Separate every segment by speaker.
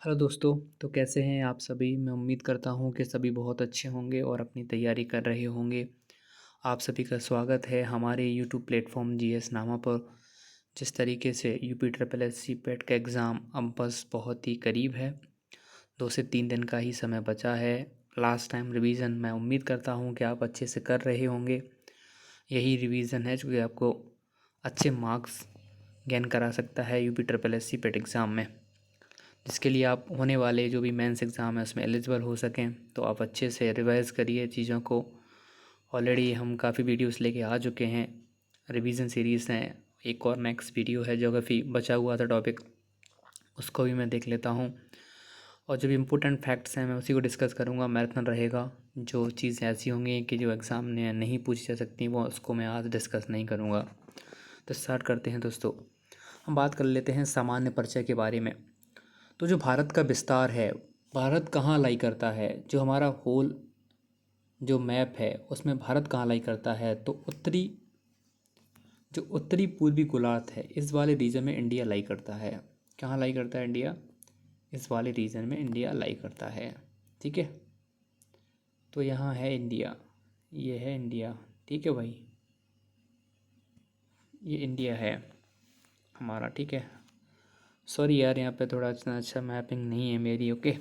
Speaker 1: Hello दोस्तों। तो कैसे हैं आप सभी? मैं उम्मीद करता हूँ कि सभी बहुत अच्छे होंगे और अपनी तैयारी कर रहे होंगे। आप सभी का स्वागत है हमारे यूट्यूब प्लेटफॉर्म जीएस नामा पर। जिस तरीके से यूपी ट्रिपल एस सी पेट का एग्ज़ाम अब बस बहुत ही करीब है। 2 से 3 दिन का ही समय बचा है। लास्ट टाइम रिवीजन मैं उम्मीद करता हूँ कि आप अच्छे से कर रहे होंगे। यही रिवीजन है जो कि आपको अच्छे मार्क्स गेन करा सकता है यूपी ट्रिपल एस सी पेट एग्ज़ाम में, जिसके लिए आप होने वाले जो भी मेंस एग्ज़ाम है उसमें एलिजिबल हो सकें। तो आप अच्छे से रिवाइज़ करिए चीज़ों को। ऑलरेडी हम काफ़ी वीडियोस लेके आ चुके हैं, रिवीजन सीरीज़ हैं। एक और नेक्स्ट वीडियो है ज्योग्राफी बचा हुआ था टॉपिक, उसको भी मैं देख लेता हूँ। और जो भी इम्पोर्टेंट फैक्ट्स हैं मैं उसी को डिस्कस करूँगा। मैराथन रहेगा। जो चीज़ें ऐसी होंगी कि जो एग्ज़ाम में नहीं पूछी जा सकती वो उसको मैं आज डिस्कस नहीं करूँगा। तो स्टार्ट करते हैं दोस्तों। हम बात कर लेते हैं सामान्य परिचय के बारे में। तो जो भारत का विस्तार है, भारत कहाँ लाई करता है, जो हमारा होल जो मैप है उसमें भारत कहाँ लाई करता है, तो उत्तरी पूर्वी गोलार्ध है इस वाले रीजन में इंडिया लाई करता है। कहाँ लाई करता है इंडिया? इस वाले रीजन में इंडिया लाई करता है। ठीक है, तो यहाँ है इंडिया, ये है इंडिया। ठीक है भाई, ये इंडिया है हमारा। ठीक है, सॉरी यार यहाँ पे थोड़ा अच्छा मैपिंग नहीं है मेरी। ओके,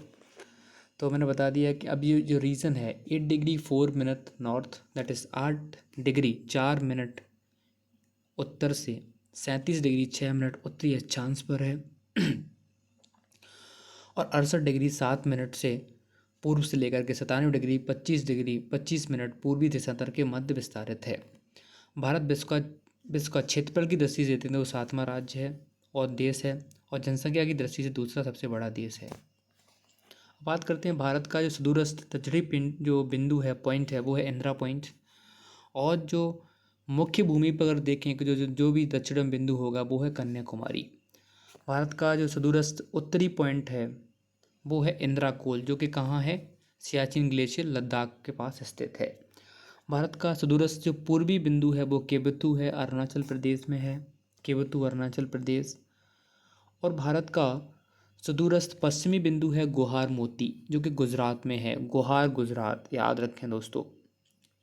Speaker 1: तो मैंने बता दिया कि अब ये जो रीज़न है 8 degree 4 minute north, that is 8 degree 4 minute उत्तर से 37 डिग्री 6 मिनट उत्तरी अक्षांश पर है। और 68 डिग्री 7 मिनट से पूर्व से लेकर के 97 डिग्री 25 मिनट पूर्वी देशांतर के मध्य विस्तारित है। भारत विश्व का क्षेत्रफल की दृष्टि से तो वो 7वां राज्य है और देश है, और जनसंख्या की दृष्टि से दूसरा सबसे बड़ा देश है। बात करते हैं भारत का जो सुदूरस्थ दक्षिणी पिंड जो बिंदु है, पॉइंट है, वो है इंदिरा पॉइंट। और जो मुख्य भूमि पर अगर देखें कि जो भी दक्षिणम बिंदु होगा वो है कन्याकुमारी। भारत का जो सुदूरस्थ उत्तरी पॉइंट है वो है इंदिरा कोल, जो कि कहाँ है? सियाचिन ग्लेशियर लद्दाख के पास स्थित है। भारत का सुदूरस्थ जो पूर्वी बिंदु है वो केबुतु है, अरुणाचल प्रदेश में है। केबुतु अरुणाचल प्रदेश। और भारत का सुदूरस्थ पश्चिमी बिंदु है गुहार मोती, जो कि गुजरात में है। गुहार गुजरात, याद रखें दोस्तों,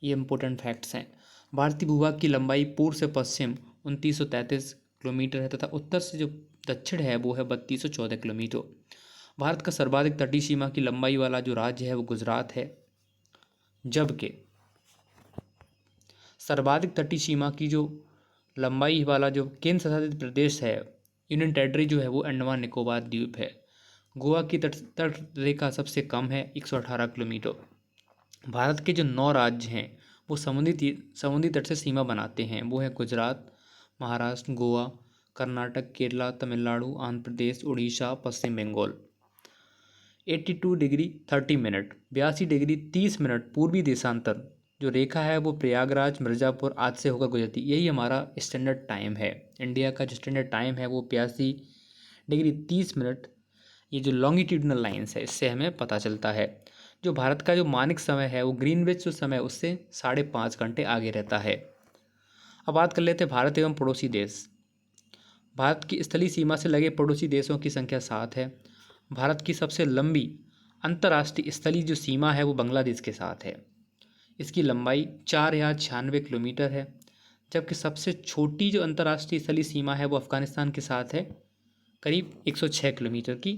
Speaker 1: ये इंपॉर्टेंट फैक्ट्स हैं। भारतीय भूभाग की लंबाई पूर्व से पश्चिम 2933 किलोमीटर है तथा उत्तर से जो दक्षिण है वो है 3214 किलोमीटर। भारत का सर्वाधिक तटीय सीमा की लंबाई वाला जो राज्य है वो गुजरात है, जबकि सर्वाधिक तटीय सीमा की जो लंबाई वाला जो केंद्र शासित प्रदेश है, यूनियन टेरिटरी जो है, वो अंडमान निकोबार द्वीप है। गोवा की तट रेखा सबसे कम है 118 किलोमीटर। भारत के जो 9 राज्य हैं वो समुद्री तट से सीमा बनाते हैं, वो है Gujarat, Maharashtra, Goa, Karnataka, Kerala, Tamil Nadu, Andhra Pradesh, Orissa, Paschim Bangal. 82 degree 30 minute 82 degree 30 minute पूर्वी देशांतर जो रेखा है वो प्रयागराज, मिर्ज़ापुर आदि से होकर गुजरती है। यही हमारा स्टैंडर्ड टाइम है। इंडिया का जो स्टैंडर्ड टाइम है वो 82 डिग्री 30 मिनट। ये जो लॉन्गिट्यूडनल लाइन्स है इससे हमें पता चलता है। जो भारत का जो मानक समय है वो ग्रीनविच जो समय है उससे 5.5 घंटे आगे रहता है। अब बात कर लेते हैं भारत एवं पड़ोसी देश। भारत की स्थलीय सीमा से लगे पड़ोसी देशों की संख्या 7 है। भारत की सबसे लंबी अंतर्राष्ट्रीय स्थलीय जो सीमा है वो बांग्लादेश के साथ है। इसकी लंबाई 4096 किलोमीटर है, जबकि सबसे छोटी जो अंतर्राष्ट्रीय स्थलीय सीमा है वो अफगानिस्तान के साथ है, करीब 106 किलोमीटर की।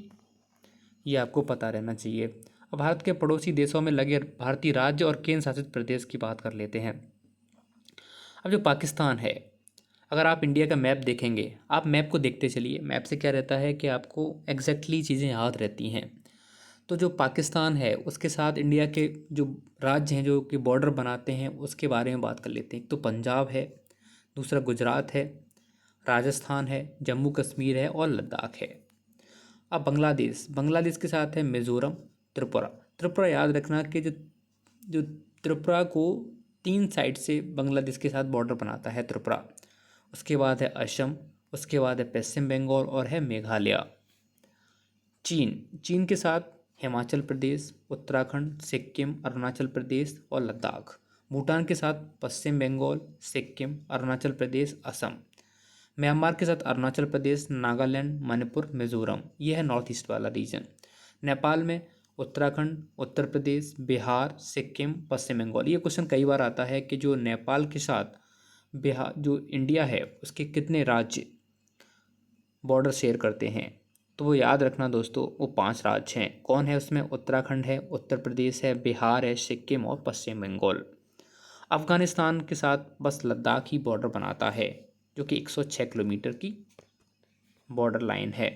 Speaker 1: ये आपको पता रहना चाहिए। अब भारत के पड़ोसी देशों में लगे भारतीय राज्य और केंद्र शासित प्रदेश की बात कर लेते हैं। अब जो पाकिस्तान है, अगर आप इंडिया का मैप देखेंगे, आप मैप को देखते चलिए। मैप से क्या रहता है कि आपको एग्जैक्टली चीज़ें याद रहती हैं। तो जो पाकिस्तान है उसके साथ इंडिया के जो राज्य हैं जो कि बॉर्डर बनाते हैं उसके बारे में बात कर लेते हैं। एक तो पंजाब है, दूसरा गुजरात है, राजस्थान है, जम्मू कश्मीर है और लद्दाख है। अब बांग्लादेश, बांग्लादेश के साथ है मिज़ोरम, त्रिपुरा। त्रिपुरा याद रखना कि जो जो त्रिपुरा को 3 साइड से बांग्लादेश के साथ बॉर्डर बनाता है त्रिपुरा। उसके बाद है असम, उसके बाद है पश्चिम बंगाल और है मेघालय। चीन, चीन के साथ हिमाचल प्रदेश, उत्तराखंड, सिक्किम, अरुणाचल प्रदेश और लद्दाख। भूटान के साथ पश्चिम बंगाल, सिक्किम, अरुणाचल प्रदेश, असम। म्यांमार के साथ अरुणाचल प्रदेश, नागालैंड, मणिपुर, मिजोरम। ये है नॉर्थ ईस्ट वाला रीजन। नेपाल में उत्तराखंड, उत्तर प्रदेश, बिहार, सिक्किम, पश्चिम बंगाल। ये क्वेश्चन कई बार आता है कि जो नेपाल के साथ बिहार जो इंडिया है उसके कितने राज्य बॉर्डर शेयर करते हैं। तो वो याद रखना दोस्तों, वो 5 राज्य हैं। कौन है उसमें? उत्तराखंड है, उत्तर प्रदेश है, बिहार है, सिक्किम और पश्चिम बंगाल। अफगानिस्तान के साथ बस लद्दाख ही बॉर्डर बनाता है, जो कि 106 किलोमीटर की बॉर्डर लाइन है।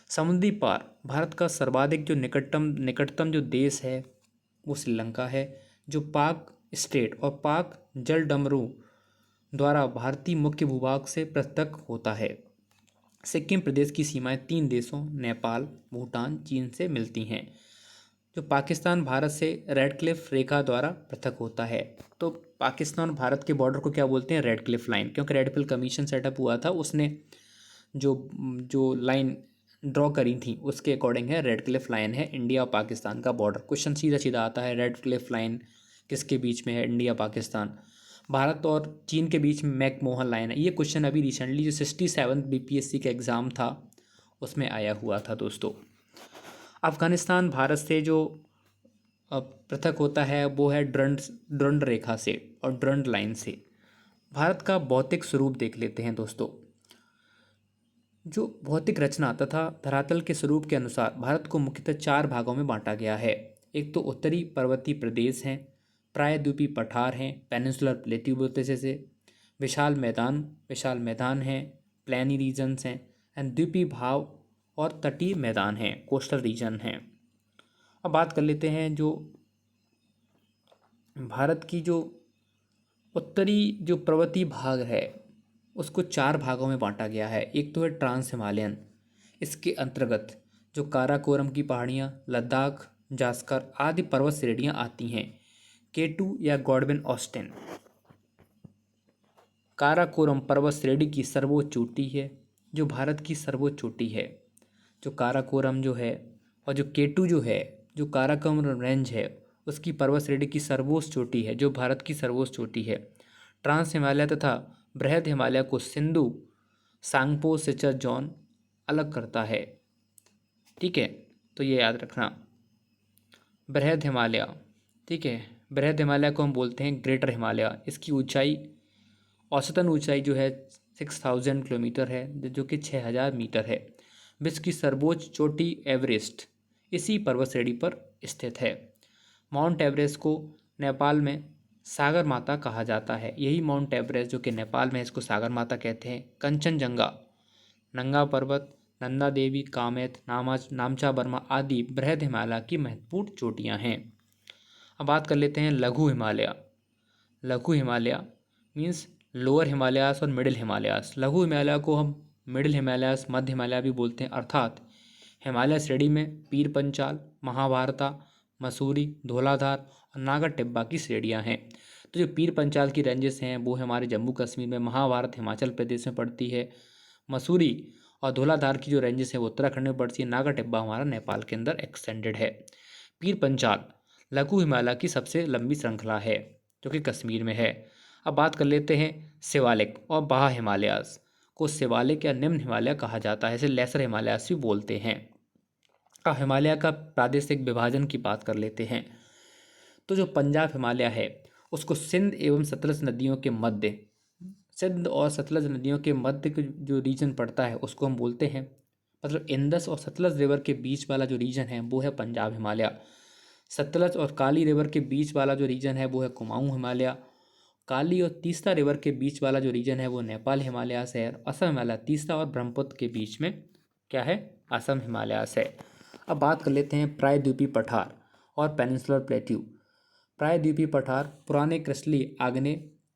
Speaker 1: समुद्री पार भारत का सर्वाधिक जो निकटतम जो देश है वो श्रीलंका है, जो पाक स्टेट और पाक जलडमरू द्वारा भारतीय मुख्य भूभाग से पृथक होता है। सिक्किम प्रदेश की सीमाएं 3 देशों नेपाल, भूटान, चीन से मिलती हैं। जो पाकिस्तान भारत से रेड क्लिफ रेखा द्वारा पृथक होता है। तो पाकिस्तान और भारत के बॉर्डर को क्या बोलते हैं? रेड क्लिफ लाइन, क्योंकि रेड क्लिफ कमीशन सेटअप हुआ था, उसने जो जो लाइन ड्रॉ करी थी उसके अकॉर्डिंग है, रेड क्लिफ लाइन है इंडिया और पाकिस्तान का बॉर्डर। क्वेश्चन सीधा सीधा आता है, रेड क्लिफ लाइन किसके बीच में है? इंडिया पाकिस्तान। भारत और चीन के बीच में मैकमोहन लाइन है। ये क्वेश्चन अभी रिसेंटली जो 67 बीपीएससी का एग्ज़ाम था उसमें आया हुआ था दोस्तों। अफगानिस्तान भारत से जो पृथक होता है वो है ड्रंड रेखा से और ड्रंड लाइन से। भारत का भौतिक स्वरूप देख लेते हैं दोस्तों। जो भौतिक रचना तथा धरातल के स्वरूप के अनुसार भारत को मुख्यतः 4 भागों में बांटा गया है। एक तो उत्तरी पर्वतीय प्रदेश हैं, प्रायद्वीपीय पठार हैं, पेनिनसुलर प्लेट्यू बोलते हैं जैसे, विशाल मैदान हैं, प्लेनी रीजन्स हैं, एंड द्वीपीय भाव और तटीय मैदान हैं, कोस्टल रीजन हैं। अब बात कर लेते हैं जो भारत की जो उत्तरी जो पर्वतीय भाग है उसको 4 भागों में बांटा गया है। एक तो है ट्रांस हिमालयन, इसके अंतर्गत जो काराकोरम की पहाड़ियाँ, लद्दाख, जास्कर आदि पर्वत श्रेणियाँ आती हैं। केटू या गॉडविन ऑस्टिन काराकोरम पर्वत श्रेणी की सर्वोच्च चोटी है, जो भारत की सर्वोच्च चोटी है। जो काराकोरम जो है और जो केटू जो है, जो काराकोरम रेंज है उसकी पर्वत श्रेणी की सर्वोच्च चोटी है, जो भारत की सर्वोच्च चोटी है। ट्रांस हिमालय तथा बृहद हिमालय को सिंधु सांगपो सिचर जोन अलग करता है। ठीक है, तो ये याद रखना। बृहद हिमालय, ठीक है, बृहद हिमालय को हम बोलते हैं ग्रेटर हिमालय। इसकी ऊंचाई, औसतन ऊंचाई जो है 6000 किलोमीटर है, जो कि 6000 मीटर है। विश्व की सर्वोच्च चोटी एवरेस्ट इसी पर्वत श्रेणी पर स्थित है। माउंट एवरेस्ट को नेपाल में सागर माता कहा जाता है। यही माउंट एवरेस्ट जो कि नेपाल में, इसको सागर माता कहते हैं। कंचनजंगा, नंगा पर्वत, नंदा देवी, कामेत, नामचा बर्मा आदि बृहद हिमालय की महत्वपूर्ण चोटियां हैं। अब बात कर लेते हैं लघु हिमालय। लघु हिमालय मीन्स लोअर हिमालयास और मिडिल हिमालयास। लघु हिमालय को हम मिडिल हिमालयास, मध्य हिमालय भी बोलते हैं। अर्थात हिमालय श्रेणी में पीर पंचाल, महाभारता, मसूरी, धौलाधार और नागर टिब्बा की श्रेणियाँ हैं। तो जो पीर पंचाल की रेंजेस हैं वो हमारे जम्मू कश्मीर में, महाभारत हिमाचल प्रदेश में पड़ती है, मसूरी और धौलाधार की जो रेंजेस हैं वो उत्तराखंड में पड़ती है, नागर टिब्बा हमारा नेपाल के अंदर एक्सटेंडेड है। पीर पंचाल लघु हिमालय की सबसे लंबी श्रृंखला है जो कि कश्मीर में है। अब बात कर लेते हैं शिवालिक और बाह्य हिमालयास को शिवालिक या निम्न हिमालय कहा जाता है, इसे लेसर हिमालयास भी बोलते हैं। अब हिमालय का प्रादेशिक विभाजन की बात कर लेते हैं। तो जो पंजाब हिमालय है उसको सिंध एवं सतलज नदियों के मध्य, सिंध और सतलज नदियों के मध्य जो रीजन पड़ता है उसको हम बोलते हैं, मतलब इंदस और सतलज रिवर के बीच वाला जो रीजन है वो है पंजाब हिमालय। सतलज और काली रिवर के बीच वाला जो रीजन है वो है कुमाऊं हिमालय। काली और तीस्ता रिवर के बीच वाला जो रीजन है वो नेपाल हिमालयास है। असम हिमालय तीस्ता और ब्रह्मपुत्र के बीच में क्या है? असम हिमालयास है। अब बात कर लेते हैं प्रायद्वीपीय पठार और पेनिनसुलर प्लेट्यू। प्रायद्वीपीय पठार पुराने क्रिस्टलीय आग्नेय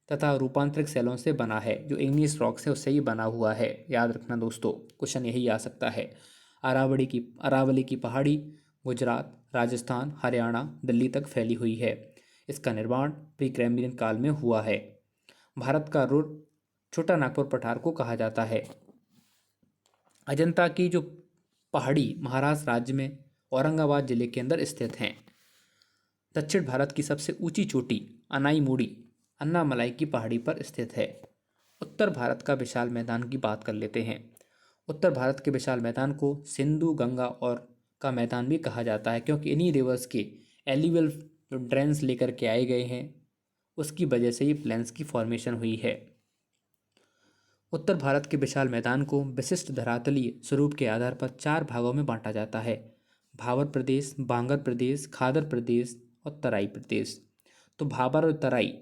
Speaker 1: तथा रूपांतरित शैलों से बना है, जो इग्नियस रॉक से उससे ही बना हुआ है। याद रखना दोस्तों, क्वेश्चन यही आ सकता है। अरावली की पहाड़ी गुजरात, राजस्थान, हरियाणा, दिल्ली तक फैली हुई है। इसका निर्माण प्री कैम्ब्रियन काल में हुआ है। भारत का रुर छोटा नागपुर पठार को कहा जाता है। अजंता की जो पहाड़ी महाराष्ट्र राज्य में औरंगाबाद जिले के अंदर स्थित हैं। दक्षिण भारत की सबसे ऊंची चोटी अनाईमुड़ी अन्नामलाई की पहाड़ी पर स्थित है। उत्तर भारत का विशाल मैदान की बात कर लेते हैं। उत्तर भारत के विशाल मैदान को सिंधु, गंगा और का मैदान भी कहा जाता है, क्योंकि इन्हीं रिवर्स के एल्यूवियल जो ड्रेन्स लेकर के आए गए हैं उसकी वजह से ये प्लेन्स की फॉर्मेशन हुई है। उत्तर भारत के विशाल मैदान को विशिष्ट धरातलीय स्वरूप के आधार पर 4 भागों में बांटा जाता है: भाबर प्रदेश, बांगर प्रदेश, खादर प्रदेश और तराई प्रदेश। तो भाबर और तराई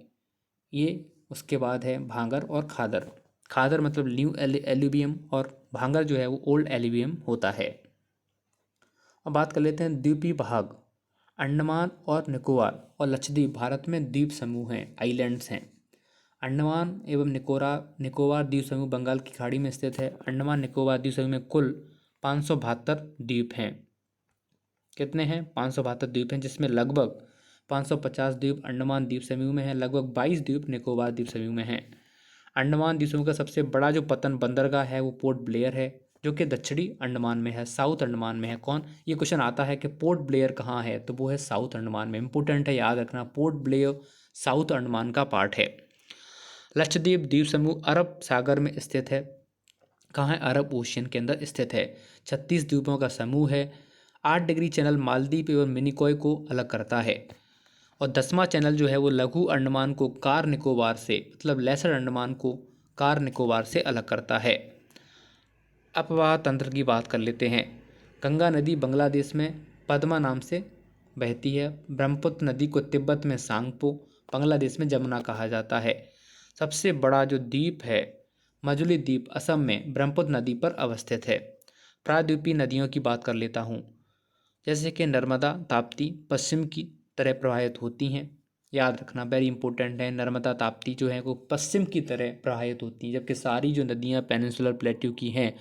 Speaker 1: ये उसके बाद है भांगर और खादर। खादर मतलब न्यू एल्यूवियम और भांगर जो है वो ओल्ड एल्यूवियम होता है। अब बात कर लेते हैं द्वीपीय भाग। अंडमान और निकोबार और लक्षद्वीप भारत में द्वीप समूह हैं, आइलैंड्स हैं। अंडमान एवं निकोबार द्वीप समूह बंगाल की खाड़ी में स्थित है। अंडमान निकोबार द्वीप समूह में कुल 572 द्वीप हैं। कितने हैं? 572 द्वीप हैं, जिसमें लगभग 550 द्वीप अंडमान द्वीप समूह में है, लगभग 22 द्वीप निकोबार द्वीप समूह में हैं। अंडमान द्वीप समूह का सबसे बड़ा जो पतन बंदरगाह है वो पोर्ट ब्लेयर है, जो कि दक्षिणी अंडमान में है, साउथ अंडमान में है। कौन, ये क्वेश्चन आता है कि पोर्ट ब्लेयर कहाँ है, तो वो है साउथ अंडमान में। इंपॉर्टेंट है, याद रखना, पोर्ट ब्लेयर साउथ अंडमान का पार्ट है। लक्षद्वीप द्वीप समूह अरब सागर में स्थित है। कहाँ है? अरब ओशियन के अंदर स्थित है। 36 द्वीपों का समूह है। 8 डिग्री चैनल मालदीव एवं मिनिकॉय को अलग करता है, और 10वां चैनल जो है वो लघु अंडमान को कार निकोबार से, मतलब लेसर अंडमान को कार निकोबार से अलग करता है। अपवाह तंत्र की बात कर लेते हैं। गंगा नदी बांग्लादेश में पद्मा नाम से बहती है। ब्रह्मपुत्र नदी को तिब्बत में सांगपो, बांग्लादेश में जमुना कहा जाता है। सबसे बड़ा जो द्वीप है मजुली द्वीप असम में ब्रह्मपुत्र नदी पर अवस्थित है। प्रायद्वीपीय नदियों की बात कर लेता हूँ, जैसे कि नर्मदा, ताप्ती पश्चिम की तरह प्रवाहित होती हैं। याद रखना, वेरी इंपॉर्टेंट है, नर्मदा ताप्ती जो है वो पश्चिम की तरह प्रवाहित होती हैं, जबकि सारी जो नदियाँ पेनिनसुलर प्लेट्यू की हैं,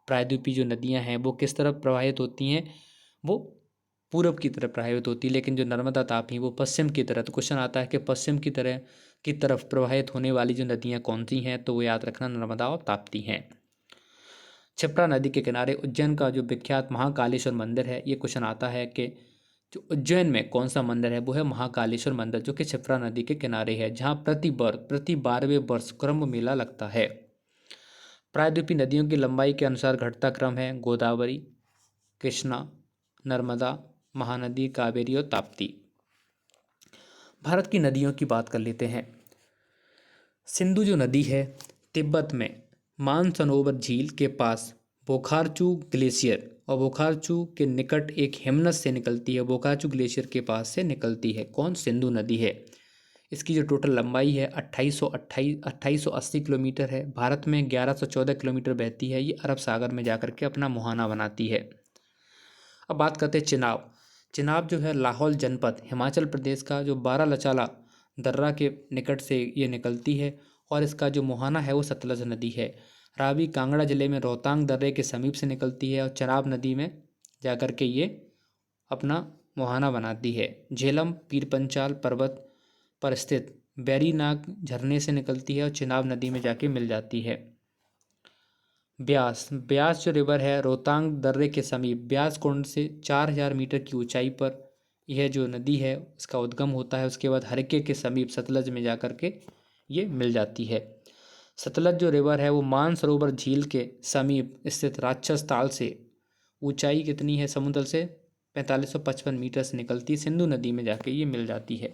Speaker 1: प्रायद्वीपीय जो नदियाँ हैं वो किस तरफ प्रवाहित होती हैं, वो पूरब की तरफ प्रवाहित होती है, लेकिन जो नर्मदा ताप्ती वो पश्चिम की तरह। तो क्वेश्चन आता है कि पश्चिम की तरफ प्रवाहित होने वाली जो नदियाँ कौन सी हैं, तो वो याद रखना नर्मदा और ताप्ती हैं। क्षिप्रा नदी के किनारे उज्जैन का जो विख्यात महाकालेश्वर मंदिर है, ये क्वेश्चन आता है कि जो उज्जैन में कौन सा मंदिर है, वो है महाकालेश्वर मंदिर, जो कि क्षिप्रा नदी के किनारे है, जहाँ प्रति 12वें वर्ष कुंभ मेला लगता है। प्रायद्वीपीय नदियों की लंबाई के अनुसार घटता क्रम है: गोदावरी, कृष्णा, नर्मदा, महानदी, कावेरी और ताप्ती। भारत की नदियों की बात कर लेते हैं। सिंधु जो नदी है तिब्बत में मानसरोवर झील के पास बोखारचू ग्लेशियर और बोखारचू के निकट एक हिमनद से निकलती है, बोखारचू ग्लेशियर के पास से निकलती है। कौन? सिंधु नदी है। इसकी जो टोटल लंबाई है 2880 किलोमीटर है। भारत में 1114 किलोमीटर बहती है। ये अरब सागर में जाकर के अपना मुहाना बनाती है। अब बात करते हैं चिनाब। चिनाब जो है लाहौल जनपद हिमाचल प्रदेश का जो बारालाचाला दर्रा के निकट से ये निकलती है, और इसका जो मुहाना है वो सतलज नदी है। रावी कांगड़ा जिले में रोहतांग दर्रे के समीप से निकलती है, और चिनाब नदी में जाकर के ये अपना मुहाना बनाती है। झेलम पीरपंचाल पर्वत पर स्थित बैरीनाग झरने से निकलती है और चिनाब नदी में जाके मिल जाती है। ब्यास जो रिवर है रोहतांग दर्रे के समीप ब्यास कुंड से 4000 मीटर की ऊंचाई पर यह जो नदी है इसका उद्गम होता है। उसके बाद हरके के समीप सतलज में जाकर के ये मिल जाती है। सतलज जो रिवर है वो मानसरोवर झील के समीप स्थित राक्षस ताल से ऊंचाई कितनी है समुद्र से 4555 मीटर से निकलती सिंधु नदी में जाके ये मिल जाती है।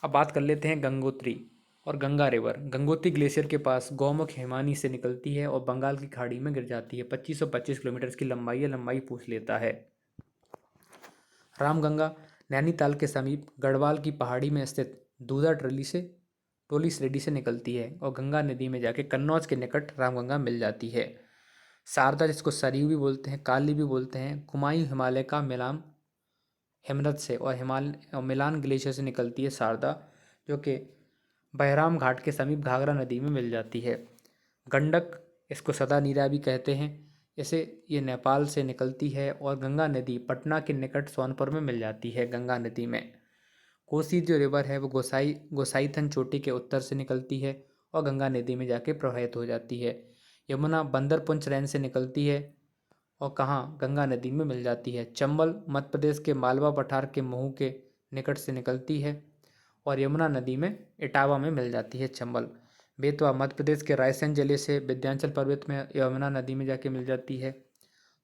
Speaker 1: अब बात कर लेते हैं गंगोत्री और गंगा रिवर। गंगोत्री ग्लेशियर के पास गौमुख हिमानी से निकलती है और बंगाल की खाड़ी में गिर जाती है। 2525 किलोमीटर इसकी लंबाई है, लंबाई पूछ लेता है। रामगंगा नैनीताल के समीप गढ़वाल की पहाड़ी में स्थित दूधा टोली श्रेणी से निकलती है और गंगा नदी में जाके कन्नौज के निकट रामगंगा मिल जाती है। शारदा जिसको सरयू भी बोलते हैं, काली भी बोलते हैं, कुमायूं हिमालय का मिलान हिमनद से और मिलान ग्लेशियर से निकलती है शारदा, जो कि बहराम घाट के समीप घाघरा नदी में मिल जाती है। गंडक इसको सदा नीरा भी कहते हैं, इसे ये नेपाल से निकलती है और गंगा नदी पटना के निकट सोनपुर में मिल जाती है। गंगा नदी में कोसी जो रिवर है वो गोसाईथन चोटी के उत्तर से निकलती है और गंगा नदी में जाके प्रवाहित हो जाती है। यमुना बंदरपुंछ रेंज से निकलती है और कहाँ गंगा नदी में मिल जाती है। चंबल मध्य प्रदेश के मालवा पठार के महू के निकट से निकलती है और यमुना नदी में इटावा में मिल जाती है चंबल। बेतवा मध्य प्रदेश के रायसेन जिले से विंध्याचल पर्वत में यमुना नदी में जाके मिल जाती है।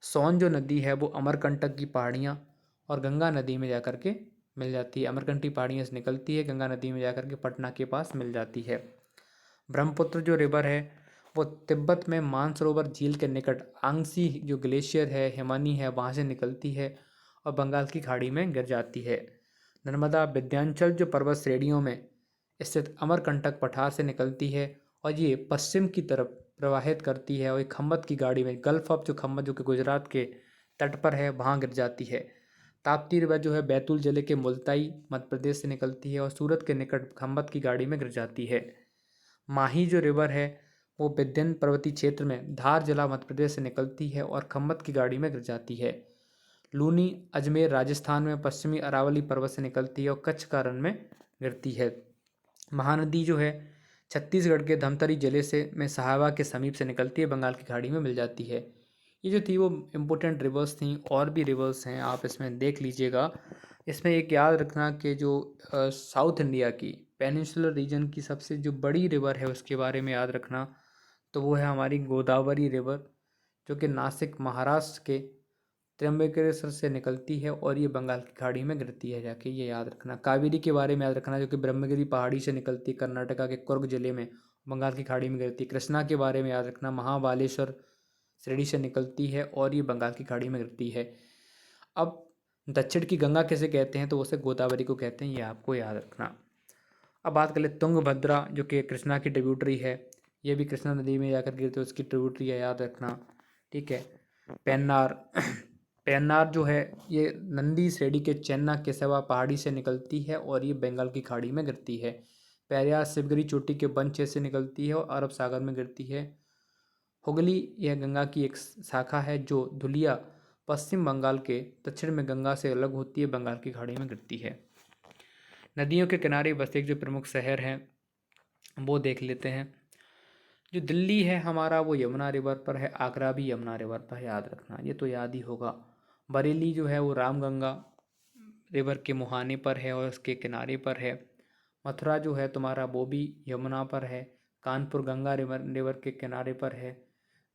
Speaker 1: सोन जो नदी है वो अमरकंटक की पहाड़ियाँ और गंगा नदी में जाकर के मिल जाती है। अमरकंटक की पहाड़ियों से निकलती है, गंगा नदी में जाकर के पटना के पास मिल जाती है। ब्रह्मपुत्र जो रिवर है वो तिब्बत में मानसरोवर झील के निकट आंगसी जो ग्लेशियर है, हिमानी है, वहाँ से निकलती है और बंगाल की खाड़ी में गिर जाती है। नर्मदा विंध्याचल जो पर्वत श्रेणियों में स्थित अमरकंटक पठार से निकलती है और ये पश्चिम की तरफ प्रवाहित करती है और एक खम्मत की गाड़ी में गल्फ ऑफ जो खम्मत जो कि गुजरात के तट पर है वहाँ गिर जाती है। ताप्ती रिवर जो है बैतूल जिले के मुल्ताई मध्य प्रदेश से निकलती है और सूरत के निकट खम्मत की गाड़ी में गिर जाती है। माही जो रिवर है वो विंध्य पर्वतीय क्षेत्र में धार जिला मध्य प्रदेश से निकलती है और खम्मत की गाड़ी में गिर जाती है। लूनी अजमेर राजस्थान में पश्चिमी अरावली पर्वत से निकलती है और कच्छ का रण में गिरती है। महानदी जो है छत्तीसगढ़ के धमतरी जिले से में सहावा के समीप से निकलती है, बंगाल की खाड़ी में मिल जाती है। ये जो थी वो इम्पोर्टेंट रिवर्स थी, और भी रिवर्स हैं आप इसमें देख लीजिएगा। इसमें एक याद रखना कि जो साउथ इंडिया की पेनिनसुलर रीजन की सबसे जो बड़ी रिवर है उसके बारे में याद रखना, तो वो है हमारी गोदावरी रिवर, जो कि नासिक महाराष्ट्र के त्र्यंबकेश्वर से निकलती है और ये बंगाल की खाड़ी में गिरती है जाके, ये याद रखना। कावेरी के बारे में याद रखना, जो कि ब्रह्मगिरी पहाड़ी से निकलती है कर्नाटका के कुर्ग जिले में, बंगाल की खाड़ी में गिरती है। कृष्णा के बारे में याद रखना, महाबालेश्वर श्रेणी से निकलती है और ये बंगाल की खाड़ी में गिरती है। अब दक्षिण की गंगा किसे कहते हैं, तो उसे गोदावरी को कहते हैं, ये आपको याद रखना। अब बात कर ले तुंगभद्रा, जो कि कृष्णा की ट्रिब्यूटरी है, ये भी कृष्णा नदी में जाकर गिरती है, उसकी ट्रिब्यूटरी है, याद रखना। ठीक है। पेन्नार पेन्नार जो है ये नंदी श्रेणी के चेन्ना केसवा पहाड़ी से निकलती है और ये बंगाल की खाड़ी में गिरती है। पेरियार शिवगिरी चोटी के बनछेद से निकलती है और अरब सागर में गिरती है। हुगली यह गंगा की एक शाखा है जो धुलिया पश्चिम बंगाल के दक्षिण में गंगा से अलग होती है, बंगाल की खाड़ी में गिरती है। नदियों के किनारे बसे एक जो प्रमुख शहर हैं वो देख लेते हैं। जो दिल्ली है हमारा वो यमुना रिवर पर है, आगरा भी यमुना रिवर पर है, याद रखना, ये तो याद ही होगा। बरेली जो है वो रामगंगा रिवर के मुहाने पर है और उसके किनारे पर है। मथुरा जो है तुम्हारा वो भी यमुना पर है, कानपुर गंगा रिवर के किनारे पर है।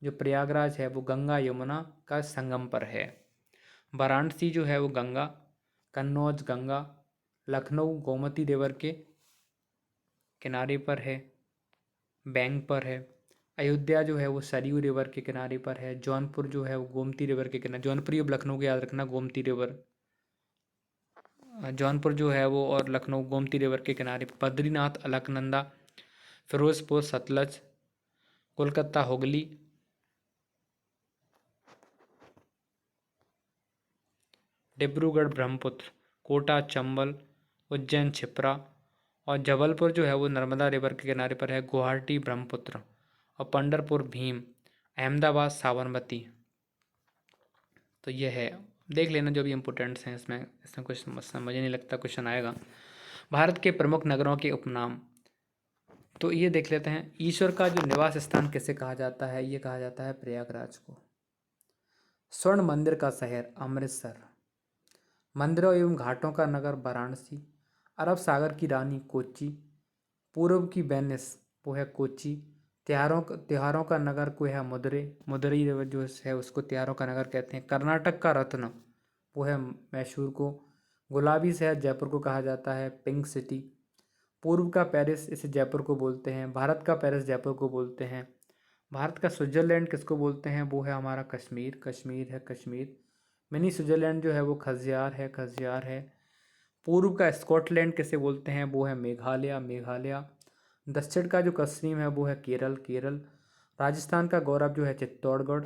Speaker 1: जो प्रयागराज है वो गंगा यमुना का संगम पर है। वाराणसी जो है वो गंगा, कन्नौज गंगा, लखनऊ गोमती रिवर के किनारे पर है, बैंक पर है। अयोध्या जो है वो सरयू रिवर के किनारे पर है। जौनपुर जो है वो गोमती रिवर के किनारे, जौनपुर और लखनऊ को याद रखना, गोमती रिवर। जौनपुर जो है वो और लखनऊ गोमती रिवर के किनारे। बद्रीनाथ अलकनंदा, फिरोजपुर सतलज, कोलकाता हुगली, डिब्रूगढ़ ब्रह्मपुत्र, कोटा चंबल, उज्जैन क्षिप्रा और जबलपुर जो है वो नर्मदा रिवर के किनारे पर है। गुवाहाटी ब्रह्मपुत्र और पंढरपुर भीम, अहमदाबाद साबरमती। तो ये है, देख लेना जो भी इम्पोर्टेंट्स हैं इसमें। इसमें कुछ समझ नहीं लगता, क्वेश्चन आएगा। भारत के प्रमुख नगरों के उपनाम, तो ये देख लेते हैं। ईश्वर का जो निवास स्थान किसे कहा जाता है, ये कहा जाता है प्रयागराज को। स्वर्ण मंदिर का शहर अमृतसर, मंदिरों एवं घाटों का नगर वाराणसी, अरब सागर की रानी कोच्चि, पूर्व की वेनिस वो है कोच्चि, त्योहारों का नगर को है मदुरई, मदुरई जो है उसको त्योहारों का नगर कहते हैं। कर्नाटक का रत्न वो है मैसूर को। गुलाबी शहर जयपुर को कहा जाता है, पिंक सिटी। पूर्व का पेरिस इसे जयपुर को बोलते हैं। भारत का पेरिस जयपुर को बोलते हैं। भारत का स्विट्जरलैंड किसको बोलते हैं, वो है हमारा कश्मीर, कश्मीर है कश्मीर। मिनी स्विट्जरलैंड जो है वो खजियार है, खजियार है। पूर्व का स्कॉटलैंड किसे बोलते हैं, वो है मेघालय, मेघालय। दक्षिण का जो कश्मीर है वो है केरल, केरल। राजस्थान का गौरव जो है चित्तौड़गढ़,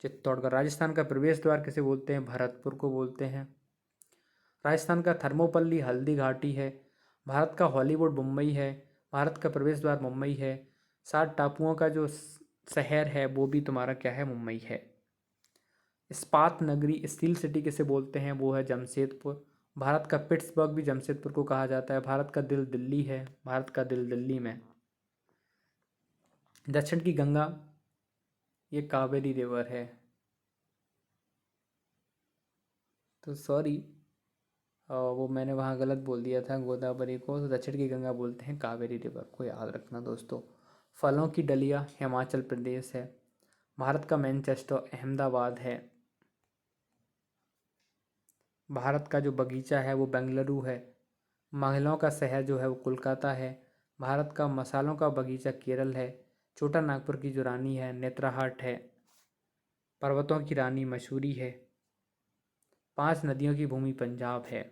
Speaker 1: चित्तौड़गढ़। राजस्थान का प्रवेश द्वार किसे बोलते हैं, भरतपुर को बोलते हैं। राजस्थान का थर्मोपल्ली हल्दी घाटी है। भारत का हॉलीवुड मुंबई है। भारत का प्रवेश द्वार मुंबई है। 7 टापुओं का जो शहर है वो भी तुम्हारा क्या है, मुंबई है। इस्पात नगरी स्टील सिटी किसे बोलते हैं, वो है जमशेदपुर। भारत का पिट्सबर्ग भी जमशेदपुर को कहा जाता है। भारत का दिल दिल्ली है, भारत का दिल दिल्ली में। दक्षिण की गंगा ये कावेरी रिवर है, तो सॉरी वो मैंने वहाँ गलत बोल दिया था गोदावरी को, तो दक्षिण की गंगा बोलते हैं कावेरी रिवर को, याद रखना दोस्तों। फलों की डलिया हिमाचल प्रदेश है। भारत का मैनचेस्टर अहमदाबाद है। भारत का जो बगीचा है वो बेंगलुरु है। महिलाओं का शहर जो है वो कोलकाता है। भारत का मसालों का बगीचा केरल है। छोटा नागपुर की जो रानी है नेत्राहाट है। पर्वतों की रानी मसूरी है। 5 नदियों की भूमि पंजाब है।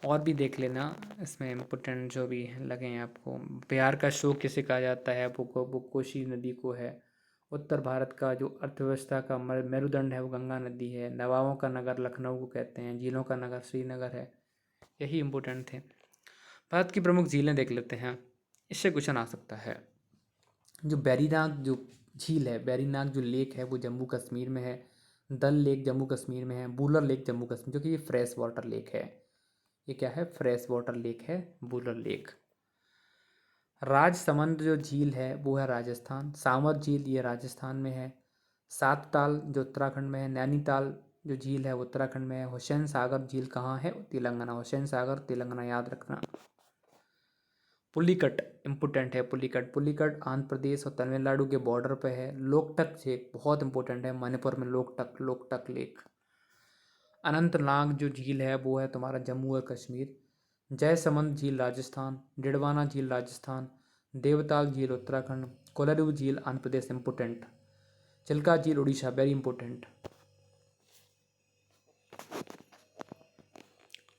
Speaker 1: और भी देख लेना इसमें इम्पोर्टेंट जो भी लगे हैं आपको। बिहार का शोक किसे कहा जाता है, वो कोसी नदी को है। उत्तर भारत का जो अर्थव्यवस्था का मेरुदंड है वो गंगा नदी है। नवाबों का नगर लखनऊ को कहते हैं। झीलों का नगर श्रीनगर है। यही इम्पोर्टेंट थे। भारत की प्रमुख झीलें देख लेते हैं, इससे क्वेश्चन आ सकता है। जो बैरीनाग जो झील है, बैरीनाग जो लेक है वो जम्मू कश्मीर में है। दल लेक जम्मू कश्मीर में है। बूलर लेक जम्मू कश्मीर, जो कि ये फ्रेश वाटर लेक है। ये क्या है? फ्रेश वाटर लेक है बूलर लेक। राजसमंद जो झील है वो है राजस्थान। सावर झील ये राजस्थान में है। सात ताल जो उत्तराखंड में है। नैनीताल जो झील है वो उत्तराखंड में है। हुसैन सागर झील कहाँ है? तेलंगाना। हुसैन सागर तेलंगाना, याद रखना। पुलिकट इम्पोर्टेंट है। पुलिकट आंध्र प्रदेश और तमिलनाडु के बॉर्डर पे है। लोकटक झील बहुत इंपॉर्टेंट है, मणिपुर में लोकटक लेक। अनंतनाग जो झील है वो है तुम्हारा जम्मू और कश्मीर। जयसमंद झील राजस्थान। डिडवाना झील राजस्थान। देवताल झील उत्तराखंड। कोलारू झील आंध्र प्रदेश इम्पोर्टेंट। चिल्का झील उड़ीसा वेरी इंपॉर्टेंट।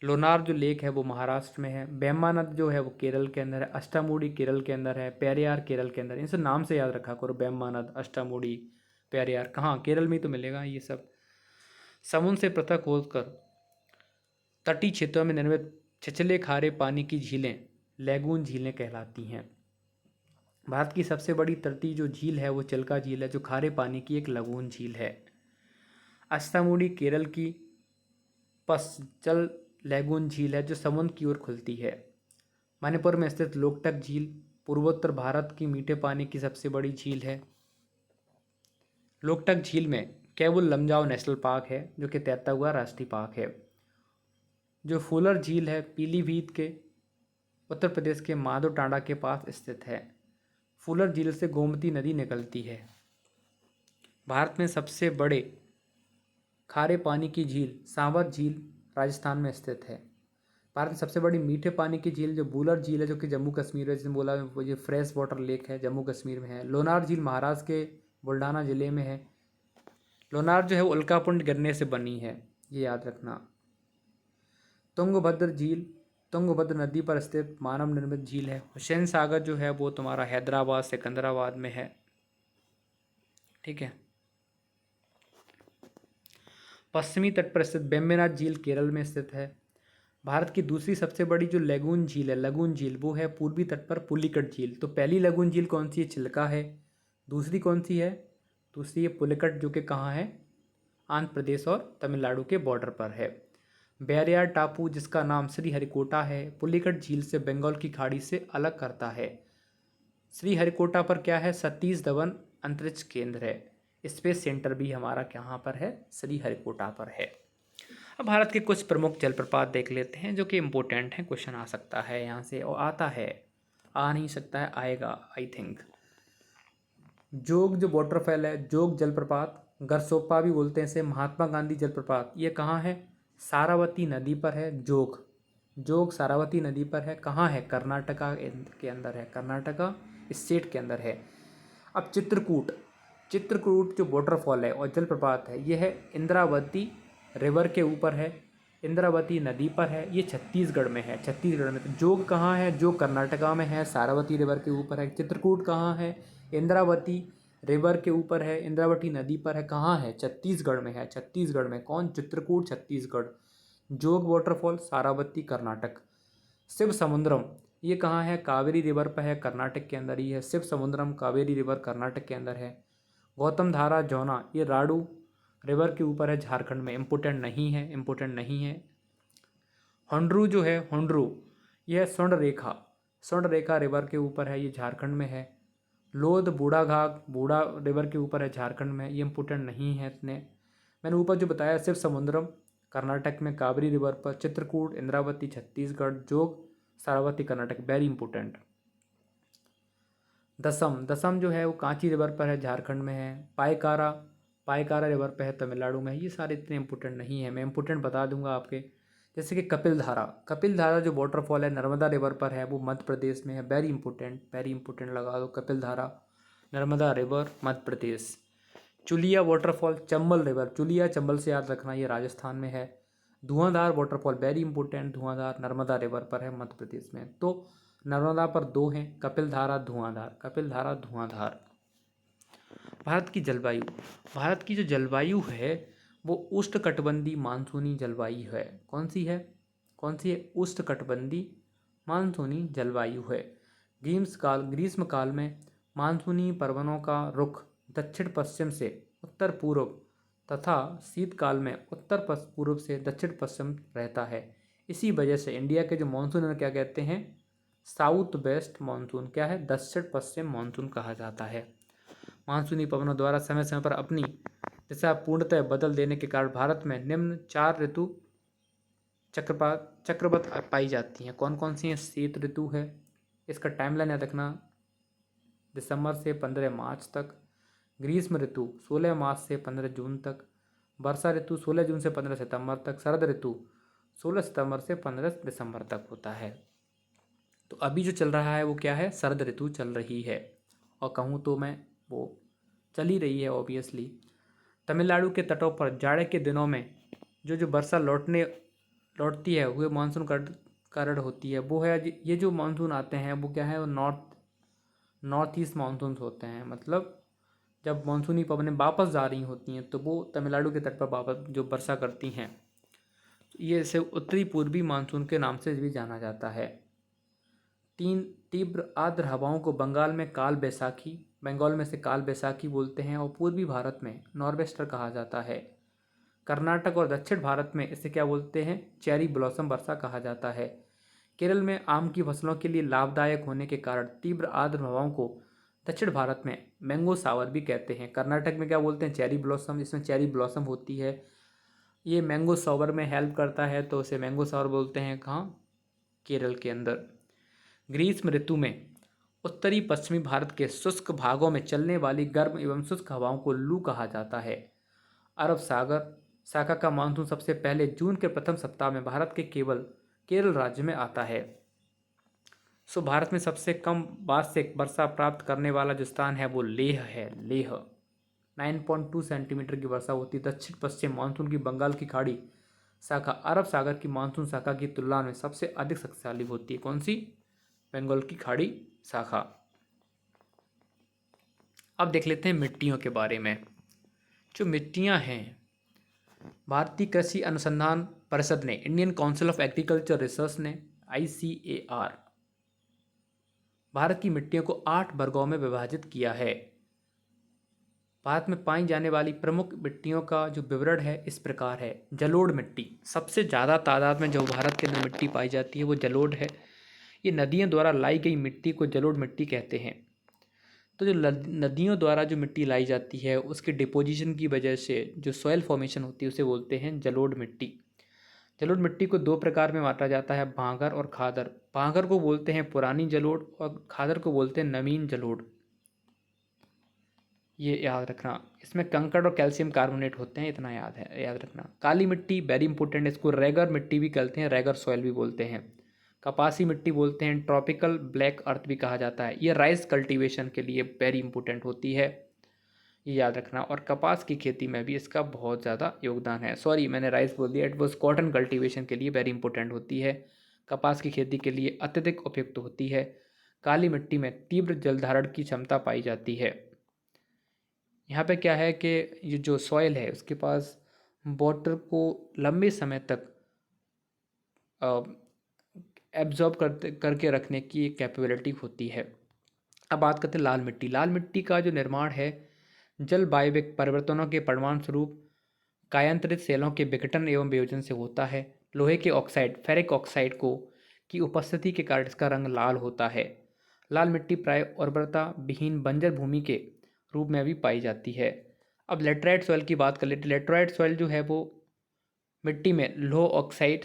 Speaker 1: लोनार जो लेक है वो महाराष्ट्र में है। बेम्बानद जो है वो केरल के अंदर है। अष्टामुड़ी केरल के अंदर है। पेरियार केरल के अंदर। इनसे नाम से याद रखा करो, बेम्बानद, अष्टामुड़ी, पेरियार। कहाँ? केरल में ही तो मिलेगा ये सब। समुद्र से पृथक होकर तटीय क्षेत्रों में निर्मित छिछले खारे पानी की झीलें लैगून झीलें कहलाती हैं। भारत की सबसे बड़ी तटीय जो झील है वो चिल्का झील है, जो खारे पानी की एक लगून झील है। अष्टामुड़ी केरल की पसजल लैगून झील है जो समुद्र की ओर खुलती है। मणिपुर में स्थित लोकटक झील पूर्वोत्तर भारत की मीठे पानी की सबसे बड़ी झील है। लोकटक झील में केवल लमजाओ नेशनल पार्क है, जो कि तैरता हुआ राष्ट्रीय पार्क है। जो फूलर झील है पीलीभीत के उत्तर प्रदेश के माधो टांडा के पास स्थित है। फूलर झील से गोमती नदी निकलती है। भारत में सबसे बड़े खारे पानी की झील सांभर झील राजस्थान में स्थित है। भारत में सबसे बड़ी मीठे पानी की झील जो बूलर झील है, जो कि जम्मू कश्मीर में, जिसने बोला वो ये फ्रेश वाटर लेक है, जम्मू कश्मीर में है। लोनार झील महाराष्ट्र के बुल्ढाना जिले में है। लोनार जो है वो उल्कापिंड गिरने से बनी है, ये याद रखना। तुंगभद्र झील तुंगभद्र नदी पर स्थित मानव निर्मित झील है। हुसैन सागर जो है वो तुम्हारा हैदराबाद सिकंदराबाद में है। ठीक है। पश्चिमी तट पर स्थित बेम्बेनाथ झील केरल में स्थित है। भारत की दूसरी सबसे बड़ी जो लगून झील है, लगून झील, वो है पूर्वी तट पर पुलिकट झील। तो पहली लगून झील कौन सी है? चिल्का है। दूसरी कौन सी है? दूसरी है पुलिकट, जो कि कहाँ है? आंध्र प्रदेश और तमिलनाडु के बॉर्डर पर है। बैरियार टापू, जिसका नाम श्रीहरिकोटा है, पुलिकट झील से बंगाल की खाड़ी से अलग करता है। श्रीहरिकोटा पर क्या है? सतीश धवन अंतरिक्ष केंद्र है। स्पेस सेंटर भी हमारा कहाँ पर है? श्रीहरिकोटा पर है। अब भारत के कुछ प्रमुख जलप्रपात देख लेते हैं जो कि इम्पोर्टेंट हैं। क्वेश्चन आ सकता है यहाँ से, और आता है, आ नहीं सकता है, आएगा आई थिंक। जोग जो वाटरफॉल है, जोग जलप्रपात, गरसोप्पा भी बोलते हैं इसे, महात्मा गांधी जलप्रपात, ये कहाँ है? सारावती नदी पर है। जोग जोग सारावती नदी पर है। कहाँ है? कर्नाटका के अंदर है। कर्नाटका स्टेट के अंदर है। अब चित्रकूट जो वाटरफॉल है और जलप्रपात है, ये है इंद्रावती रिवर के ऊपर है। इंद्रावती नदी पर है। ये छत्तीसगढ़ में है। छत्तीसगढ़ में। तो जोग कहाँ है? जोग कर्नाटका में है, सारावती रिवर के ऊपर है। चित्रकूट कहाँ है? इंद्रावती रिवर के ऊपर है, इंद्रावती नदी पर है। कहाँ है? छत्तीसगढ़ में है। छत्तीसगढ़ में। कौन? चित्रकूट छत्तीसगढ़। जोग वाटरफॉल सारावती कर्नाटक। शिव समुद्रम, ये कहाँ है? कावेरी रिवर पर है, कर्नाटक के अंदर ही है। शिव समुद्रम कावेरी रिवर कर्नाटक के अंदर है। गौतम धारा जौना, ये राडू रिवर के ऊपर है, झारखंड में। इम्पोर्टेंट नहीं है। होंडरू जो है, होंडरू, यह स्वर्ण रेखा रिवर के ऊपर है, ये झारखंड में है। लोध बूढ़ा घाघ बूढ़ा रिवर के ऊपर है, झारखंड में। ये इम्पोर्टेंट नहीं है इतने। मैंने ऊपर जो बताया, शिव समुद्रम कर्नाटक में कावेरी रिवर पर, चित्रकूट इंद्रावती छत्तीसगढ़, जोग सारावती कर्नाटक, वेरी इंपॉर्टेंट। दसम जो है वो कांची रिवर पर है, झारखंड में है। पायकारा पायकारा रिवर पे है, तमिलनाडु में है। ये सारे इतने इंपॉर्टेंट नहीं है, मैं इंपॉर्टेंट बता दूंगा आपके। जैसे कि कपिल धारा जो वाटरफॉल है नर्मदा रिवर पर है, वो मध्य प्रदेश में है। वेरी इंपॉर्टेंट लगा दो, कपिल धारा नर्मदा रिवर मध्य प्रदेश। चुलिया वाटरफॉल चंबल रिवर, चुलिया चंबल से याद रखना, ये राजस्थान में है। धुआंधार वाटरफॉल वेरी इंपॉर्टेंट, धुआंधार नर्मदा रिवर पर है मध्य प्रदेश में। तो नर्मदा पर दो हैं, कपिल धारा धुआंधार, कपिल धारा धुआंधार। भारत की जलवायु, भारत की जो जलवायु है वो उष्णकटिबंधीय मानसूनी जलवायु है। कौन सी है? कौन सी है? उष्णकटिबंधीय मानसूनी जलवायु है। ग्रीष्म काल में मानसूनी पवनों का रुख दक्षिण पश्चिम से उत्तर पूर्व तथा शीतकाल में उत्तर पूर्व से दक्षिण पश्चिम रहता है। इसी वजह से इंडिया के जो मानसून है क्या कहते हैं? South west monsoon. क्या है? दक्षिण पश्चिम मानसून कहा जाता है। मानसूनी पवनों द्वारा समय समय पर अपनी दिशा पूर्णतः बदल देने के कारण भारत में निम्न 4 ऋतु चक्रवत पाई जाती हैं। कौन कौन सी हैं? शीत ऋतु है, इसका टाइमलाइन याद रखना, दिसंबर से 15 मार्च तक। ग्रीष्म ऋतु 16 मार्च से 15 जून तक। वर्षा ऋतु 16 जून से 15 सितंबर तक। शरद ऋतु 16 सितंबर से 15 दिसंबर तक होता है। तो अभी जो चल रहा है वो क्या है? शरद ऋतु चल रही है, और कहूँ तो मैं वो चल ही रही है ऑब्वियसली। तमिलनाडु के तटों पर जाड़े के दिनों में जो वर्षा लौटती है वह मानसून कारण होती है। वो है ये जो मानसून आते हैं वो क्या है? वो नॉर्थ ईस्ट मानसून होते हैं। मतलब जब मानसूनी पवनें वापस जा रही होती हैं तो वो तमिलनाडु के तट पर वापस जो वर्षा करती हैं, ये इसे उत्तरी पूर्वी मानसून के नाम से भी जाना जाता है। तीव्र आर्द्र हवाओं को बंगाल में से काल बैसाखी बोलते हैं, और पूर्वी भारत में नॉर्वेस्टर कहा जाता है। कर्नाटक और दक्षिण भारत में इसे क्या बोलते हैं? चेरी ब्लॉसम वर्षा कहा जाता है। केरल में आम की फसलों के लिए लाभदायक होने के कारण तीव्र आर्द्र हवाओं को दक्षिण भारत में मैंगो सावर भी कहते हैं। कर्नाटक में क्या बोलते हैं? चेरी ब्लॉसम, इसमें चेरी ब्लॉसम होती है, ये मैंगो सावर में हेल्प करता है, तो उसे मैंगो सावर बोलते हैं। कहाँ? केरल के अंदर। ग्रीष्म ऋतु में उत्तरी पश्चिमी भारत के शुष्क भागों में चलने वाली गर्म एवं शुष्क हवाओं को लू कहा जाता है। अरब सागर शाखा का मानसून सबसे पहले जून के प्रथम सप्ताह में भारत के केरल राज्य में आता है। भारत में सबसे कम वार्षिक वर्षा प्राप्त करने वाला जो स्थान है वो लेह है। लेह 9.2 सेंटीमीटर की वर्षा होती है। दक्षिण पश्चिम मानसून की बंगाल की खाड़ी शाखा अरब सागर की मानसून शाखा की तुलना में सबसे अधिक शक्तिशाली होती है। कौन सी? बंगाल की खाड़ी शाखा। अब देख लेते हैं मिट्टियों के बारे में। जो मिट्टियां हैं, भारतीय कृषि अनुसंधान परिषद ने, Indian council of agriculture research ने, ICAR, भारत की मिट्टियों को 8 वर्गों में विभाजित किया है। भारत में पाई जाने वाली प्रमुख मिट्टियों का जो विवरण है इस प्रकार है। जलोढ़ मिट्टी, सबसे ज़्यादा तादाद में जो भारत के अंदर मिट्टी पाई जाती है वो जलोढ़ है। ये नदियों द्वारा लाई गई मिट्टी को जलोढ़ मिट्टी कहते हैं। तो जो नदियों द्वारा जो मिट्टी लाई जाती है उसके डिपोजिशन की वजह से जो सॉइल फॉर्मेशन होती है उसे बोलते हैं जलोढ़ मिट्टी। जलोढ़ मिट्टी को 2 प्रकार में बांटा जाता है, भांगर और खादर। भांगर को बोलते हैं पुरानी जलोढ़ और खादर को बोलते हैं नवीन जलोढ़। ये याद रखना। इसमें कंकड़ और कैल्शियम कार्बोनेट होते हैं, इतना याद रखना। काली मिट्टी वेरी इंपॉर्टेंट, इसको रेगर मिट्टी भी कहते हैं, रेगर सॉइल भी बोलते हैं। कपासी मिट्टी बोलते हैं, ट्रॉपिकल ब्लैक अर्थ भी कहा जाता है। ये राइस कल्टीवेशन के लिए वेरी इंपॉर्टेंट होती है, ये याद रखना। और कपास की खेती में भी इसका बहुत ज़्यादा योगदान है। सॉरी, मैंने राइस बोल दिया, इट वॉज कॉटन कल्टीवेशन के लिए वेरी इंपॉर्टेंट होती है। कपास की खेती के लिए अत्यधिक उपयुक्त होती है। काली मिट्टी में तीव्र जल धारण की क्षमता पाई जाती है। यहाँ पे क्या है कि ये जो सॉइल है उसके पास वाटर को लंबे समय तक एब्जॉर्ब करके रखने की कैपेबिलिटी होती है। अब बात करते हैं लाल मिट्टी। लाल मिट्टी का जो निर्माण है जलवायविक परिवर्तनों के परिणाम स्वरूप कायांतरित सेलों के विघटन एवं वियोजन से होता है। लोहे के ऑक्साइड, फेरिक ऑक्साइड को की उपस्थिति के कारण इसका रंग लाल होता है। लाल मिट्टी प्राय उर्वरता विहीन बंजर भूमि के रूप में भी पाई जाती है। अब लेटराइट सॉइल की बात कर लेते हैं। लेटराइट सॉइल जो है वो मिट्टी में लोह ऑक्साइड,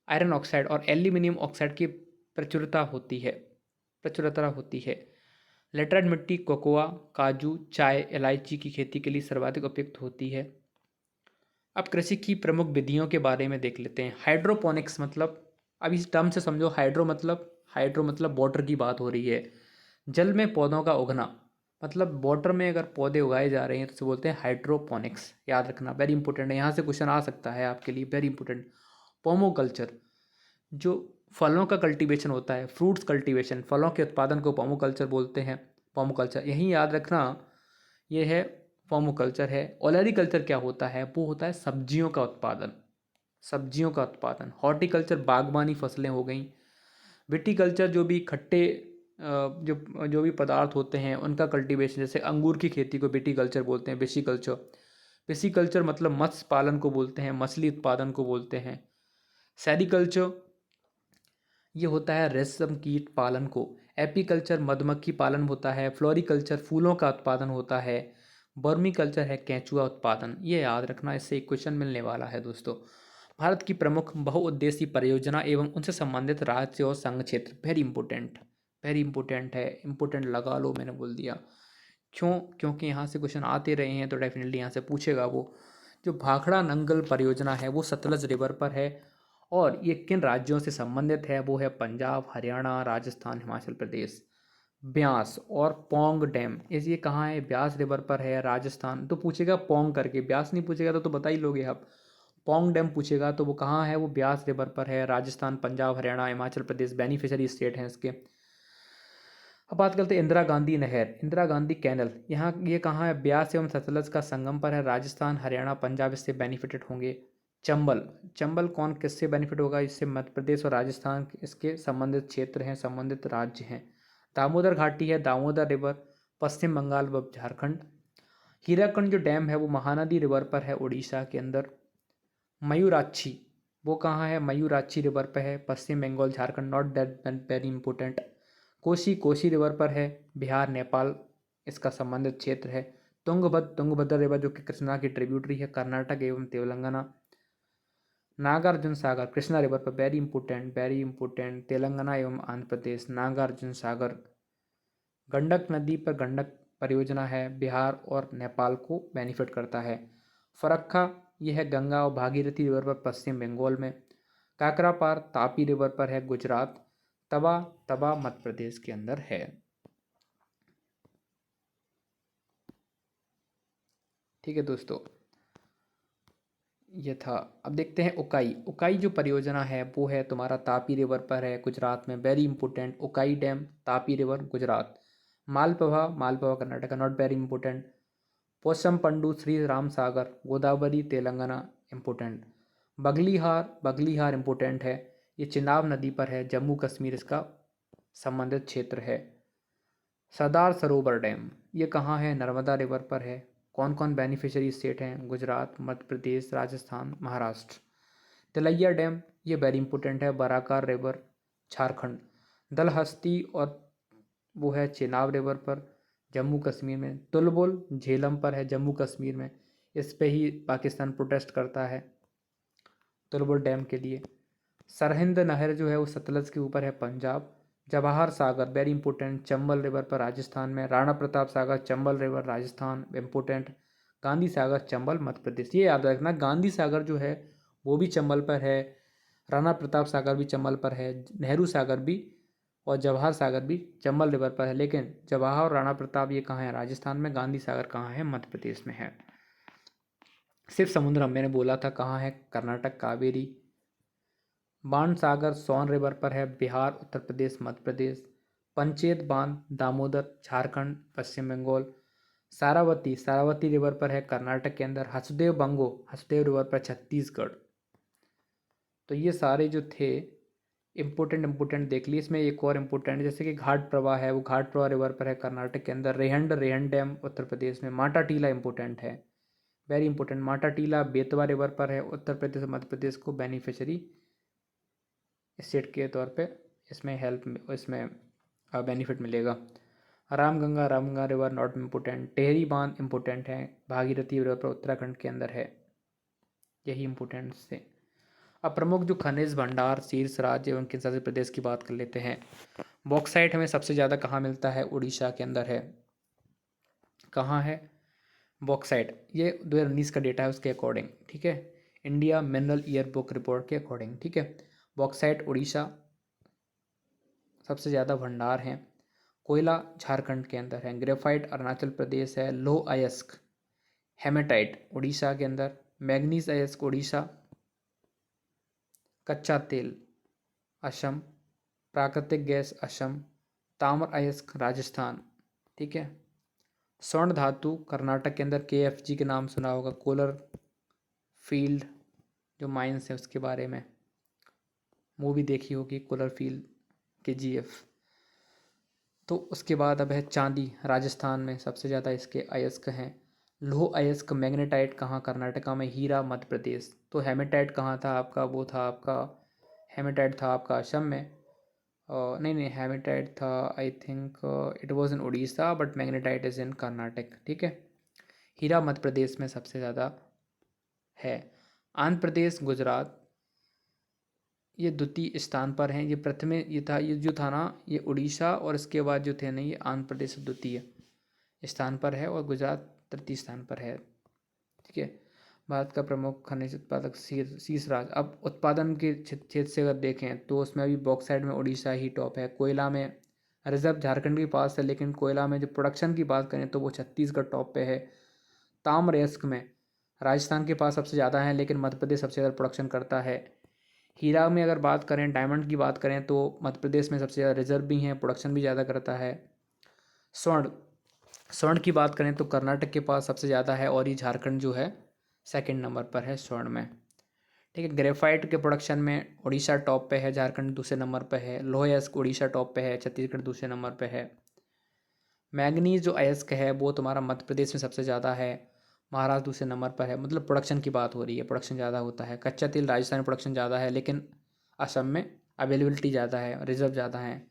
Speaker 1: आयरन ऑक्साइड और एल्यूमिनियम ऑक्साइड की प्रचुरता होती है। लेटराइट मिट्टी कोकोआ, काजू, चाय, इलायची की खेती के लिए सर्वाधिक उपयुक्त होती है। अब कृषि की प्रमुख विधियों के बारे में देख लेते हैं। हाइड्रोपोनिक्स मतलब, अब इस टर्म से समझो, हाइड्रो मतलब वाटर की बात हो रही है। जल में पौधों का उगना, मतलब वाटर में अगर पौधे उगाए जा रहे हैं तो उसे बोलते हैं हाइड्रोपोनिक्स। याद रखना, वेरी इंपॉर्टेंट है, यहाँ से क्वेश्चन आ सकता है आपके लिए, वेरी इंपॉर्टेंट। पोमोकल्चर, जो फलों का कल्टीवेशन होता है, फ्रूट्स कल्टीवेशन, फलों के उत्पादन को पोमोकल्चर बोलते हैं। पोमोकल्चर यही याद रखना, ये है पोमोकल्चर है। ओलरीकल्चर क्या होता है? वो होता है सब्जियों का उत्पादन, सब्जियों का उत्पादन। हॉर्टिकल्चर बागवानी फसलें हो गई। विटीकल्चर जो भी खट्टे जो जो भी पदार्थ होते हैं उनका कल्टीवेशन, जैसे अंगूर की खेती को विटीकल्चर बोलते हैं। विशिकल्चर, विशिकल्चर मतलब मत्स्य पालन को बोलते हैं, मछली उत्पादन को बोलते हैं। सेरिकल्चर ये होता है रेशम कीट पालन को। एपीकल्चर मधुमक्खी पालन होता है। फ्लोरिकल्चर फूलों का उत्पादन होता है। बर्मीकल्चर है केंचुआ उत्पादन। ये याद रखना, इससे एक क्वेश्चन मिलने वाला है दोस्तों। भारत की प्रमुख बहुउद्देशीय परियोजना एवं उनसे संबंधित राज्य और संघ क्षेत्र, वेरी इंपॉर्टेंट, वेरी इंपॉर्टेंट है, इंपॉर्टेंट लगा लो, मैंने बोल दिया। क्यों? क्योंकि यहाँ से क्वेश्चन आते रहे हैं तो डेफिनेटली यहाँ से पूछेगा वो। जो भाखड़ा नंगल परियोजना है वो सतलज रिवर पर है, और ये किन राज्यों से संबंधित है? वो है पंजाब, हरियाणा, राजस्थान, हिमाचल प्रदेश। ब्यास और पोंग डैम, इस ये कहाँ है? ब्यास रिवर पर है, राजस्थान। तो पूछेगा पोंग करके, ब्यास नहीं पूछेगा तो बता ही लोगे आप। पोंग डैम पूछेगा तो वो कहाँ है? वो ब्यास रिवर पर है। राजस्थान, पंजाब, हरियाणा, हिमाचल प्रदेश बेनिफिशियरी स्टेट हैं इसके। अब बात करते हैं इंदिरा गांधी नहर, इंदिरा गांधी कैनल, यहाँ ये कहाँ है? ब्यास एवं सतलज का संगम पर है। राजस्थान, हरियाणा, पंजाब इससे बेनिफिटेड होंगे। चंबल, चंबल कौन किससे बेनिफिट होगा? इससे मध्य प्रदेश और राजस्थान इसके संबंधित क्षेत्र हैं, संबंधित राज्य हैं। दामोदर घाटी है, दामोदर रिवर, पश्चिम बंगाल व झारखंड। हीराकुंड जो डैम है वो महानदी रिवर पर है, उड़ीसा के अंदर। मयूराक्षी, वो कहाँ है? मयूराक्षी रिवर पर है, Paschim Bangal Jharkhand, not that very important. Kosi, Kosi river पर है, बिहार नेपाल इसका संबंधित क्षेत्र है। तुंगभद्र, तुंगभद्रा रिवर जो कि कृष्णा की ट्रिब्यूटरी है, कर्नाटक एवं तेलंगाना। नागार्जुन सागर, कृष्णा रिवर पर, very important, very important, Telangana एवं आंध्र प्रदेश। नागार्जुन सागर। गंडक नदी पर गंडक परियोजना है, बिहार और नेपाल को बेनिफिट करता है। फरक्का, यह है गंगा और भागीरथी रिवर पर, पश्चिम बंगाल में। काकरापार तापी रिवर पर है, गुजरात। तवा, तवा मध्य प्रदेश के अंदर है। ठीक है दोस्तों, ये था। अब देखते हैं उकाई, उकाई जो परियोजना है वो है तुम्हारा तापी रिवर पर है, गुजरात में, very important. Ukai dam, Tapi river, Gujarat. Malaprabha, Malaprabha Karnataka, not very important. Possum Pandu, Shri Ram Sagar, Godavari, Telangana, important. Baglihar, Baglihar important है, ये चिनाब नदी पर है, जम्मू कश्मीर इसका संबंधित क्षेत्र है। सरदार सरोवर डैम, ये कहाँ है? नर्मदा रिवर पर है। कौन कौन बेनिफिशियरी स्टेट हैं? गुजरात, मध्य प्रदेश, राजस्थान, महाराष्ट्र। तिलैया डैम, ये वेरी इंपॉर्टेंट है, बराकार रिवर, झारखंड। दलहस्ती और वो है चेनाब रिवर पर, जम्मू कश्मीर में। तुलबुल झेलम पर है, जम्मू कश्मीर में, इस पे ही पाकिस्तान प्रोटेस्ट करता है तुलबुल डैम के लिए। सरहिंद नहर जो है वो सतलज के ऊपर है, Punjab. Jawahar Sagar, very important, Chambal river पर, राजस्थान में। Rana Pratap Sagar, Chambal river, Rajasthan, important. गांधी सागर, चंबल, मध्य प्रदेश। ये याद रखना, गांधी सागर जो है वो भी चंबल पर है, राणा प्रताप सागर भी चंबल पर है, नेहरू सागर भी और जवाहर सागर भी चंबल रिवर पर है। लेकिन जवाहर और राणा प्रताप ये कहाँ है? राजस्थान में। गांधी सागर कहाँ है? मध्य प्रदेश में है। शिव समुद्रम मैंने बोला था कहाँ है? कर्नाटक, कावेरी। बाण सागर सोन रिवर पर है, बिहार, उत्तर प्रदेश, मध्य प्रदेश। पंचेत बांध, दामोदर, झारखंड, पश्चिम बंगाल। सारावती, सारावती रिवर पर है, कर्नाटक के अंदर। हसदेव बंगो, हसदेव रिवर पर, छत्तीसगढ़। तो ये सारे जो थे इम्पोर्टेंट देख लिए। इसमें एक और इम्पोर्टेंट, जैसे कि घाट प्रवाह है, वो घाट प्रवाह रिवर पर है, कर्नाटक के अंदर। रेहंड, रेहंड डैम उत्तर प्रदेश में। माटा टीला इंपॉर्टेंट है, वेरी इंपॉर्टेंट। माटा टीला बेतवा रिवर पर है, उत्तर प्रदेश और मध्य प्रदेश को बेनिफिशियरी स्टेट के तौर पे इसमें इसमें बेनिफिट मिलेगा। Ramganga river not important. Tehri बांध इम्पोर्टेंट है, भागीरथी रिवर पर उत्तराखंड के अंदर है, यही इम्पोर्टेंट से। अब प्रमुख जो खनिज भंडार शीर्ष राज्य एवं केंद्र शासित प्रदेश की बात कर लेते हैं। बॉक्साइट हमें सबसे ज़्यादा कहाँ मिलता है? उड़ीसा के अंदर है। कहाँ है बॉक्साइट? ये 2019 का डेटा है उसके अकॉर्डिंग, ठीक है, India mineral year book report के अकॉर्डिंग, ठीक है। बॉक्साइट उड़ीसा सबसे ज़्यादा भंडार हैं। कोयला झारखंड के अंदर है। ग्रेफाइट अरुणाचल प्रदेश है। लोह अयस्क हेमेटाइट उड़ीसा के अंदर। मैग्नीज अयस्क उड़ीसा। कच्चा तेल असम। प्राकृतिक गैस असम। ताम्र अयस्क राजस्थान, ठीक है। स्वर्ण धातु कर्नाटक के अंदर KFG के नाम सुना होगा, कोलर फील्ड जो माइंस है उसके बारे में मूवी देखी होगी, कोलर फील्ड KGF। तो उसके बाद अब है चांदी, राजस्थान में सबसे ज़्यादा इसके अयस्क हैं। लोह अयस्क मैग्नेटाइट कहाँ? कर्नाटका में। हीरा मध्य प्रदेश। तो हेमेटाइट कहाँ था आपका? वो था आपका, हेमेटाइट था आपका असम में। नहीं नहीं, हेमेटाइट था I think it was in Orissa, but magnetite is in Karnataka, ठीक है। हीरा मध्य प्रदेश में सबसे ज़्यादा है। आंध्र प्रदेश, गुजरात ये द्वितीय स्थान पर हैं। ये प्रथम ये था, ये जो था ना, ये उड़ीसा और इसके बाद जो थे ना ये आंध्र प्रदेश द्वितीय स्थान पर है और गुजरात तृतीय स्थान पर है, ठीक है। भारत का प्रमुख खनिज उत्पादक शीर्ष राज्य। अब उत्पादन के क्षेत्र से अगर देखें तो उसमें अभी बॉक्साइट में उड़ीसा ही टॉप है। कोयला में रिजर्व झारखंड के पास है, लेकिन कोयला में जो प्रोडक्शन की बात करें तो वो छत्तीसगढ़ टॉप पे है। ताम्र अयस्क में राजस्थान के पास सबसे ज़्यादा है, लेकिन मध्य प्रदेश सबसे ज़्यादा प्रोडक्शन करता है। हीरा में अगर बात करें, डायमंड की बात करें तो मध्य प्रदेश में सबसे ज़्यादा रिजर्व भी हैं, प्रोडक्शन भी ज़्यादा करता है। स्वर्ण स्वर्ण की बात करें तो कर्नाटक के पास सबसे ज़्यादा है और ये झारखंड जो है सेकंड नंबर पर है स्वर्ण में, ठीक है। ग्रेफाइट के प्रोडक्शन में उड़ीसा टॉप पे है, झारखंड दूसरे नंबर पे है। लोह अयस्क उड़ीसा टॉप पे है, छत्तीसगढ़ दूसरे नंबर पे है। मैग्नीज जो अयस्क है वो तुम्हारा मध्य प्रदेश में सबसे ज़्यादा है, महाराष्ट्र दूसरे नंबर पर है। मतलब प्रोडक्शन की बात हो रही है, प्रोडक्शन ज़्यादा होता है। कच्चा तेल राजस्थान में प्रोडक्शन ज़्यादा है, लेकिन असम में अवेलेबिलिटी ज़्यादा है, रिजर्व ज़्यादा है।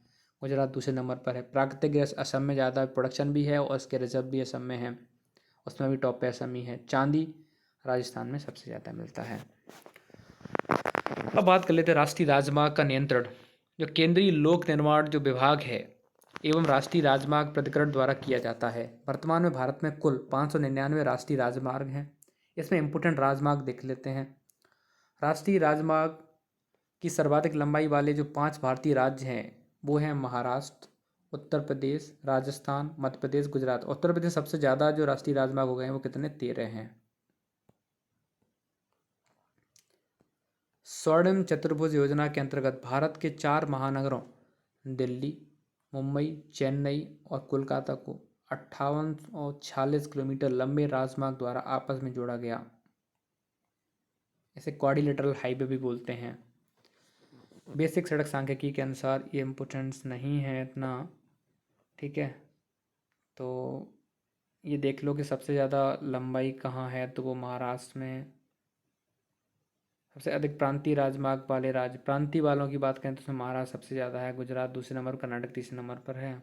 Speaker 1: गुजरात दूसरे नंबर पर है। प्राकृतिक गैस असम में ज़्यादा प्रोडक्शन भी है और उसके रिजर्व भी असम में है, उसमें भी टॉप पे असम ही है। चांदी राजस्थान में सबसे ज़्यादा मिलता है। अब बात कर लेते हैं राष्ट्रीय राजमार्ग का नियंत्रण, जो केंद्रीय लोक निर्माण जो विभाग है एवं राष्ट्रीय राजमार्ग प्राधिकरण द्वारा किया जाता है। वर्तमान में भारत में कुल 599 राष्ट्रीय राजमार्ग हैं। इसमें इम्पोर्टेंट राजमार्ग देख लेते हैं। राष्ट्रीय राजमार्ग की सर्वाधिक लंबाई वाले जो 5 भारतीय राज्य हैं वो हैं महाराष्ट्र, उत्तर प्रदेश, राजस्थान, मध्य प्रदेश, गुजरात। उत्तर प्रदेश सबसे ज़्यादा जो राष्ट्रीय राजमार्ग हो गए हैं वो कितने? 13 हैं। स्वर्णिम चतुर्भुज योजना के अंतर्गत भारत के 4 महानगरों दिल्ली, मुंबई, चेन्नई और कोलकाता को 5846 किलोमीटर लंबे राजमार्ग द्वारा आपस में जोड़ा गया। इसे क्वाड्रिलेटरल हाईवे भी बोलते हैं। बेसिक सड़क सांख्यिकी के अनुसार ये इम्पोर्टेंस नहीं है इतना, ठीक है। तो ये देख लो कि सबसे ज़्यादा लंबाई कहाँ है, तो वो महाराष्ट्र में। सबसे अधिक प्रांतीय राजमार्ग वाले राज्य, प्रांतीय वालों की बात करें तो उसमें महाराष्ट्र सबसे ज़्यादा है, गुजरात दूसरे नंबर, कर्नाटक तीसरे नंबर पर है।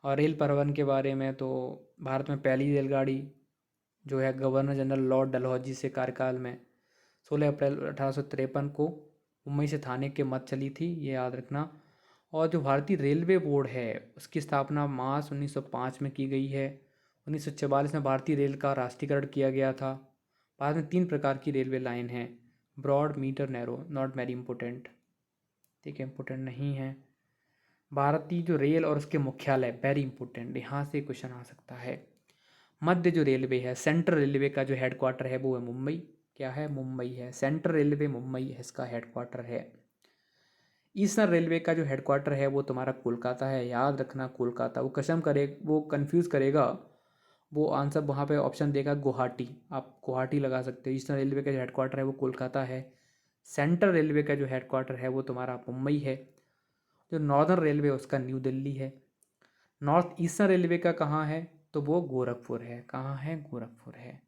Speaker 1: और रेल परिवहन के बारे में तो भारत में पहली रेलगाड़ी जो है गवर्नर जनरल लॉर्ड डलहौजी से कार्यकाल में 16 अप्रैल 1853 को मुंबई से थाने के मध्य चली थी, ये याद रखना। और जो भारतीय रेलवे बोर्ड है उसकी स्थापना मार्च 1905 में की गई है। 1944 में भारतीय रेल का राष्ट्रीयकरण किया गया था। भारत में 3 प्रकार की रेलवे लाइन है, broad, metre, narrow. Not very important, ठीक है, इंपॉर्टेंट नहीं है। भारतीय जो रेल और उसके मुख्यालय, वेरी इंपॉर्टेंट, यहाँ से क्वेश्चन आ सकता है। मध्य जो रेलवे है, सेंट्रल रेलवे का जो हेडक्वार्टर है वो है मुंबई। क्या है? मुंबई है। सेंट्रल रेलवे मुंबई है, इसका हेडक्वार्टर है। ईस्टर्न रेलवे का जो हेडक्वार्टर है वो तुम्हारा कोलकाता है, याद रखना कोलकाता। वो कसम करे, वो कंफ्यूज करेगा, वो आंसर वहाँ पे ऑप्शन देगा गुवाहाटी, आप गुवाहाटी लगा सकते हो। ईस्टर्न रेलवे का जो हेडक्वार्टर है वो कोलकाता है। सेंट्रल रेलवे का जो हेडक्वार्टर है वो तुम्हारा मुंबई है। जो नॉर्दर्न रेलवे उसका न्यू दिल्ली है। नॉर्थ ईस्टर्न रेलवे का कहाँ है? तो वो गोरखपुर है। कहाँ है? गोरखपुर है।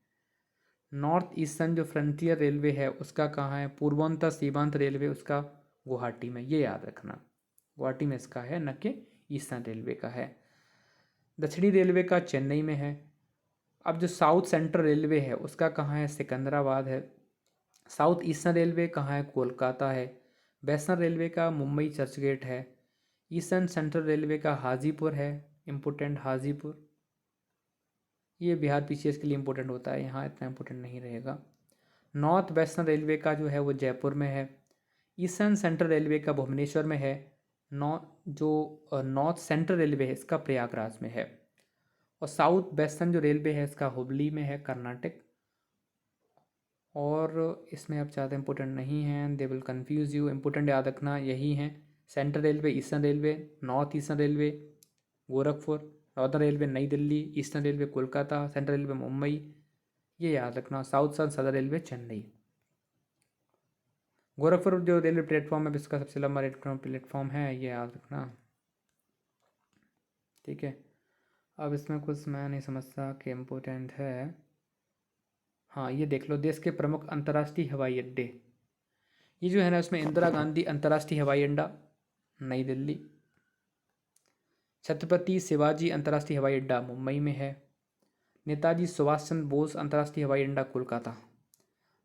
Speaker 1: नॉर्थ ईस्टर्न जो फ्रंटियर रेलवे है उसका कहाँ है? पूर्वोत्तर सीमांत रेलवे उसका गुवाहाटी में, ये याद रखना। गुवाहाटी में इसका है, न कि ईस्टर्न रेलवे का है। दक्षिणी रेलवे का चेन्नई में है। अब जो साउथ सेंट्रल रेलवे है उसका कहाँ है? सिकंदराबाद है। साउथ ईस्टर्न रेलवे कहाँ है? कोलकाता है। वेस्टर्न रेलवे का मुंबई चर्चगेट है। ईस्टर्न सेंट्रल रेलवे का हाजीपुर है, इम्पोर्टेंट हाजीपुर। ये बिहार पीसीएस के लिए इम्पोर्टेंट होता है, यहाँ इतना इम्पोर्टेंट नहीं रहेगा। नॉर्थ वेस्टर्न रेलवे का जो है वो जयपुर में है। ईस्टर्न सेंट्रल रेलवे का भुवनेश्वर में है। नॉर्थ सेंट्रल रेलवे है इसका प्रयागराज में है। और साउथ वेस्टर्न जो रेलवे है इसका हुबली में है, कर्नाटक। और इसमें अब ज़्यादा इंपॉर्टेंट नहीं है, they will confuse you. Important याद रखना यही है, central railway, eastern railway, north eastern railway Gorakhpur, northern railway Nai Delhi, eastern railway Kolkata, central railway Mumbai, ये याद रखना। South southern railway Chennai. Gorakhpur जो रेलवे प्लेटफॉर्म है इसका सबसे लंबा प्लेटफॉर्म है, ये याद रखना, ठीक है। अब इसमें कुछ मैं नहीं समझता कि इम्पोर्टेंट है। हाँ, ये देख लो, देश के प्रमुख अंतर्राष्ट्रीय हवाई अड्डे। ये जो है ना, उसमें इंदिरा गांधी अंतर्राष्ट्रीय हवाई अड्डा नई दिल्ली, छत्रपति शिवाजी अंतर्राष्ट्रीय हवाई अड्डा मुंबई में है, नेताजी सुभाष चंद्र बोस अंतर्राष्ट्रीय हवाई अड्डा कोलकाता,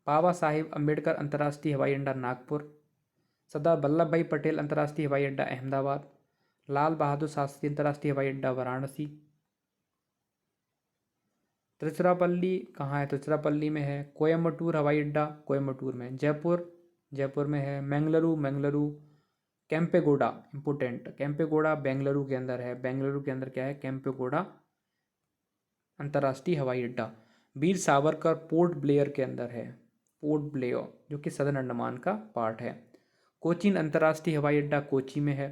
Speaker 1: बाबा साहेब अम्बेडकर अंतर्राष्ट्रीय हवाई अड्डा नागपुर, सरदार वल्लभ भाई पटेल अंतर्राष्ट्रीय हवाई अड्डा अहमदाबाद, लाल बहादुर शास्त्री अंतर्राष्ट्रीय हवाई अड्डा वाराणसी। तिरुचिरापल्ली कहाँ है? तिरुचिरापल्ली में है। कोयम्बटूर हवाई अड्डा कोयम्बटूर में। जयपुर, जयपुर में है। मंगलुरु, मंगलुरु। केम्पेगौड़ा, इम्पोर्टेंट, केम्पेगौड़ा बेंगलुरु के अंदर है। बेंगलुरु के अंदर क्या है? केम्पेगौड़ा अंतर्राष्ट्रीय हवाई अड्डा। वीर सावरकर पोर्ट ब्लेयर के अंदर है, पोर्ट ब्लेयर, जो कि सदर्न अंडमान का पार्ट है। कोचीन अंतर्राष्ट्रीय हवाई अड्डा कोची में है।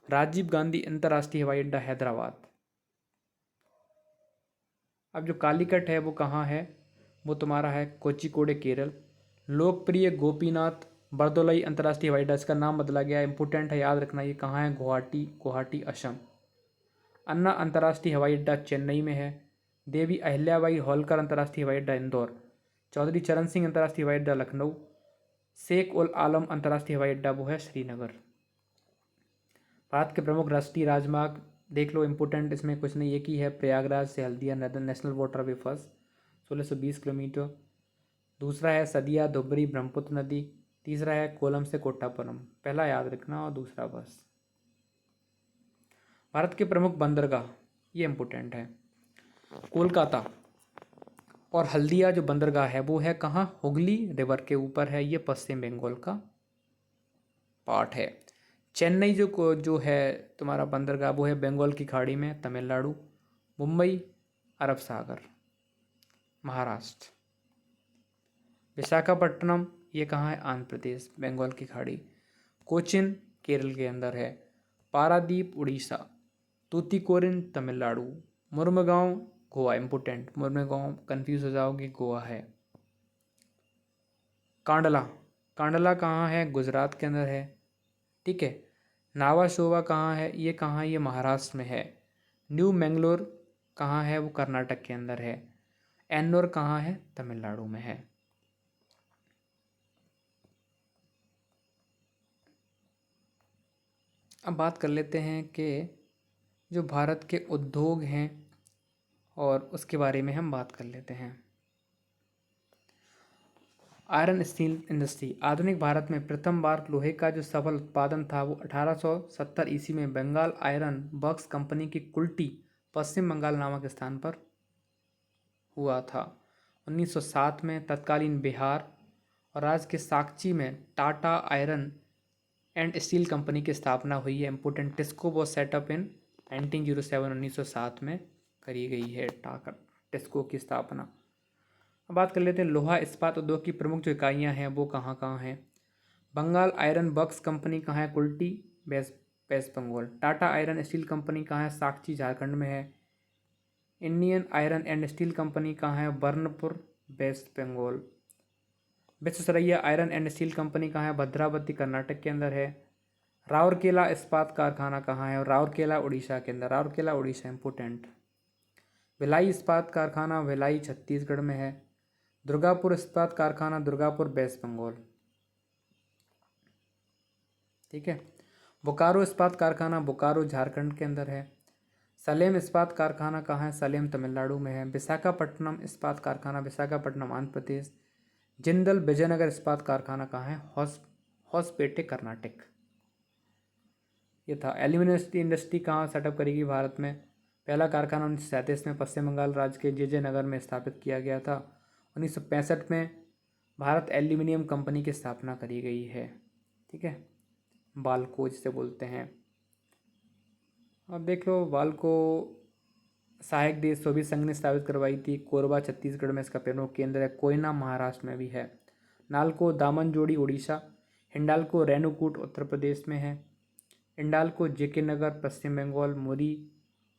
Speaker 1: राजीव गांधी अंतर्राष्ट्रीय हवाई अड्डा हैदराबाद। अब जो कालीकट है वो कहाँ है? वो तुम्हारा है कोचिकोडे केरल। लोकप्रिय गोपीनाथ बरदोलाई अंतर्राष्ट्रीय हवाई अड्डा, इसका नाम बदला गया है, इंपॉर्टेंट है, याद रखना। ये कहाँ है? गुवाहाटी, गुवाहाटी असम। अन्ना अंतर्राष्ट्रीय हवाई अड्डा चेन्नई में है। देवी अहिल्याबाई होलकर अंतर्राष्ट्रीय हवाई अड्डा इंदौर। चौधरी चरण सिंह अंतर्राष्ट्रीय हवाई अड्डा लखनऊ। शेख उल आलम अंतर्राष्ट्रीय हवाई अड्डा वो है श्रीनगर। भारत के प्रमुख राष्ट्रीय राजमार्ग देख लो, इंपॉर्टेंट इसमें कुछ नहीं, एक ही है, प्रयागराज से Haldia national waterway first 1620 kilometre. दूसरा है सदिया धुबरी ब्रह्मपुत्र नदी। तीसरा है कोलम से कोट्टापरम। पहला याद रखना और दूसरा बस। भारत के प्रमुख बंदरगाह, ये इंपॉर्टेंट है, कोलकाता और हल्दिया जो बंदरगाह है वो है कहाँ? हुगली रिवर के ऊपर है, ये पश्चिम बंगाल का पार्ट है। चेन्नई जो है तुम्हारा बंदरगाह वो है बंगाल की खाड़ी में, तमिलनाडु। मुंबई अरब सागर, महाराष्ट्र। विशाखापट्टनम ये कहाँ है? आंध्र प्रदेश, बंगाल की खाड़ी। कोचिन केरल के अंदर है। पारादीप उड़ीसा। तूतीकोरिन तमिलनाडु। मुर्मुगांव गोवा, इंपोर्टेंट, मुर्मुगांव कंफ्यूज हो जाओगे, गोवा है। कांडला, कांडला कहाँ है? गुजरात के अंदर है, ठीक है। नावाशोवा कहाँ है? ये कहाँ है? ये महाराष्ट्र में है। न्यू मैंगलोर कहाँ है? वो कर्नाटक के अंदर है। एन्नोर कहाँ है? तमिलनाडु में है। अब बात कर लेते हैं कि जो भारत के उद्योग हैं और उसके बारे में हम बात कर लेते हैं। Iron steel industry. आधुनिक भारत में प्रथम बार लोहे का जो सफल उत्पादन था वो 1870 ईस्वी में बंगाल आयरन वर्क्स कंपनी की कुल्टी, पश्चिम बंगाल नामक स्थान पर हुआ था। 1907 में तत्कालीन बिहार और राज्य के साक्ची में Tata iron and steel company की स्थापना हुई है। इंपोर्टेंट, टिस्को वॉज सेटअप इन 1907, 1907 में करी गई है टाटा टिस्को की स्थापना। अब बात कर लेते हैं लोहा इस्पात उद्योग की प्रमुख जो इकाइयाँ हैं वो कहाँ कहाँ हैं। बंगाल आयरन वर्क्स कंपनी कहाँ है? Kulti, West Bengal. Tata iron steel company कहाँ है? साक्ची, झारखंड में है। Indian iron and steel company कहाँ है? Burnpur, West Bengal. Visvesvaraya iron and steel company कहाँ है? भद्रावती, कर्नाटक के अंदर है। राउरकेला इस्पात कारखाना कहाँ है? राउरकेला उड़ीसा के अंदर, राउरकेला उड़ीसा, इंपोर्टेंट। भिलाई इस्पात कारखाना भिलाई, छत्तीसगढ़ में है। दुर्गापुर इस्पात कारखाना दुर्गापुर, वेस्ट बंगाल, ठीक है। बोकारो इस्पात कारखाना बोकारो, झारखंड के अंदर है। सलेम इस्पात कारखाना कहाँ है? सलेम, तमिलनाडु में है। विशाखापट्टनम इस्पात कारखाना विशाखापट्टनम, आंध्र प्रदेश। जिंदल विजयनगर इस्पात कारखाना कहाँ है? हॉसपेटे कर्नाटक। ये था। एल्यूमिनियम इंडस्ट्री कहाँ सेटअप करेगी भारत में? पहला कारखाना 1937 में पश्चिम बंगाल राज्य के जे नगर में स्थापित किया गया था। 1965 में भारत एल्यूमिनियम कंपनी की स्थापना करी गई है। ठीक है, बाल्को जिसे बोलते हैं। अब देख लो, बाल्को सहायक देश सोवियत संघ ने स्थापित करवाई थी। कोरबा छत्तीसगढ़ में इसका प्रमुख केंद्र है। कोयना महाराष्ट्र में भी है। नालको दामनजोड़ी उड़ीसा। हिंडाल्को रेणुकूट उत्तर प्रदेश में है। इंडाल्को जेके नगर पश्चिम बंगाल। मुरी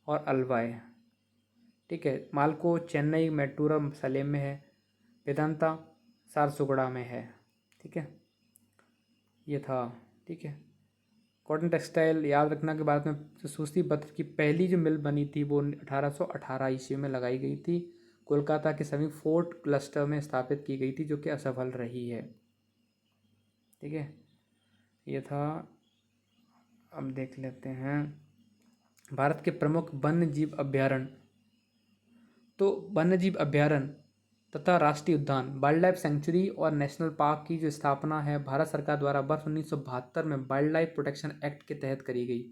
Speaker 1: और अलवाय। ठीक है। मालको चेन्नई मेट्टूरम सलेम में है। वेदांता सारसुगड़ा में है। ठीक है, ये था। ठीक है। कॉटन टेक्सटाइल याद रखना कि भारत में जो सूती वस्त्र की पहली जो मिल बनी थी वो 1818 ईस्वी में लगाई गई थी। कोलकाता के समीप फोर्ट क्लस्टर में स्थापित की गई थी, जो कि असफल रही है। ठीक है, ये था। अब देख लेते हैं भारत के प्रमुख वन्य जीव अभ्यारण्य। तो वन्य जीव अभ्यारण्य तथा राष्ट्रीय उद्यान, वाइल्ड लाइफ सेंचुरी और नेशनल पार्क की जो स्थापना है भारत सरकार द्वारा वर्ष 1972 में वाइल्ड लाइफ प्रोटेक्शन एक्ट के तहत करी गई।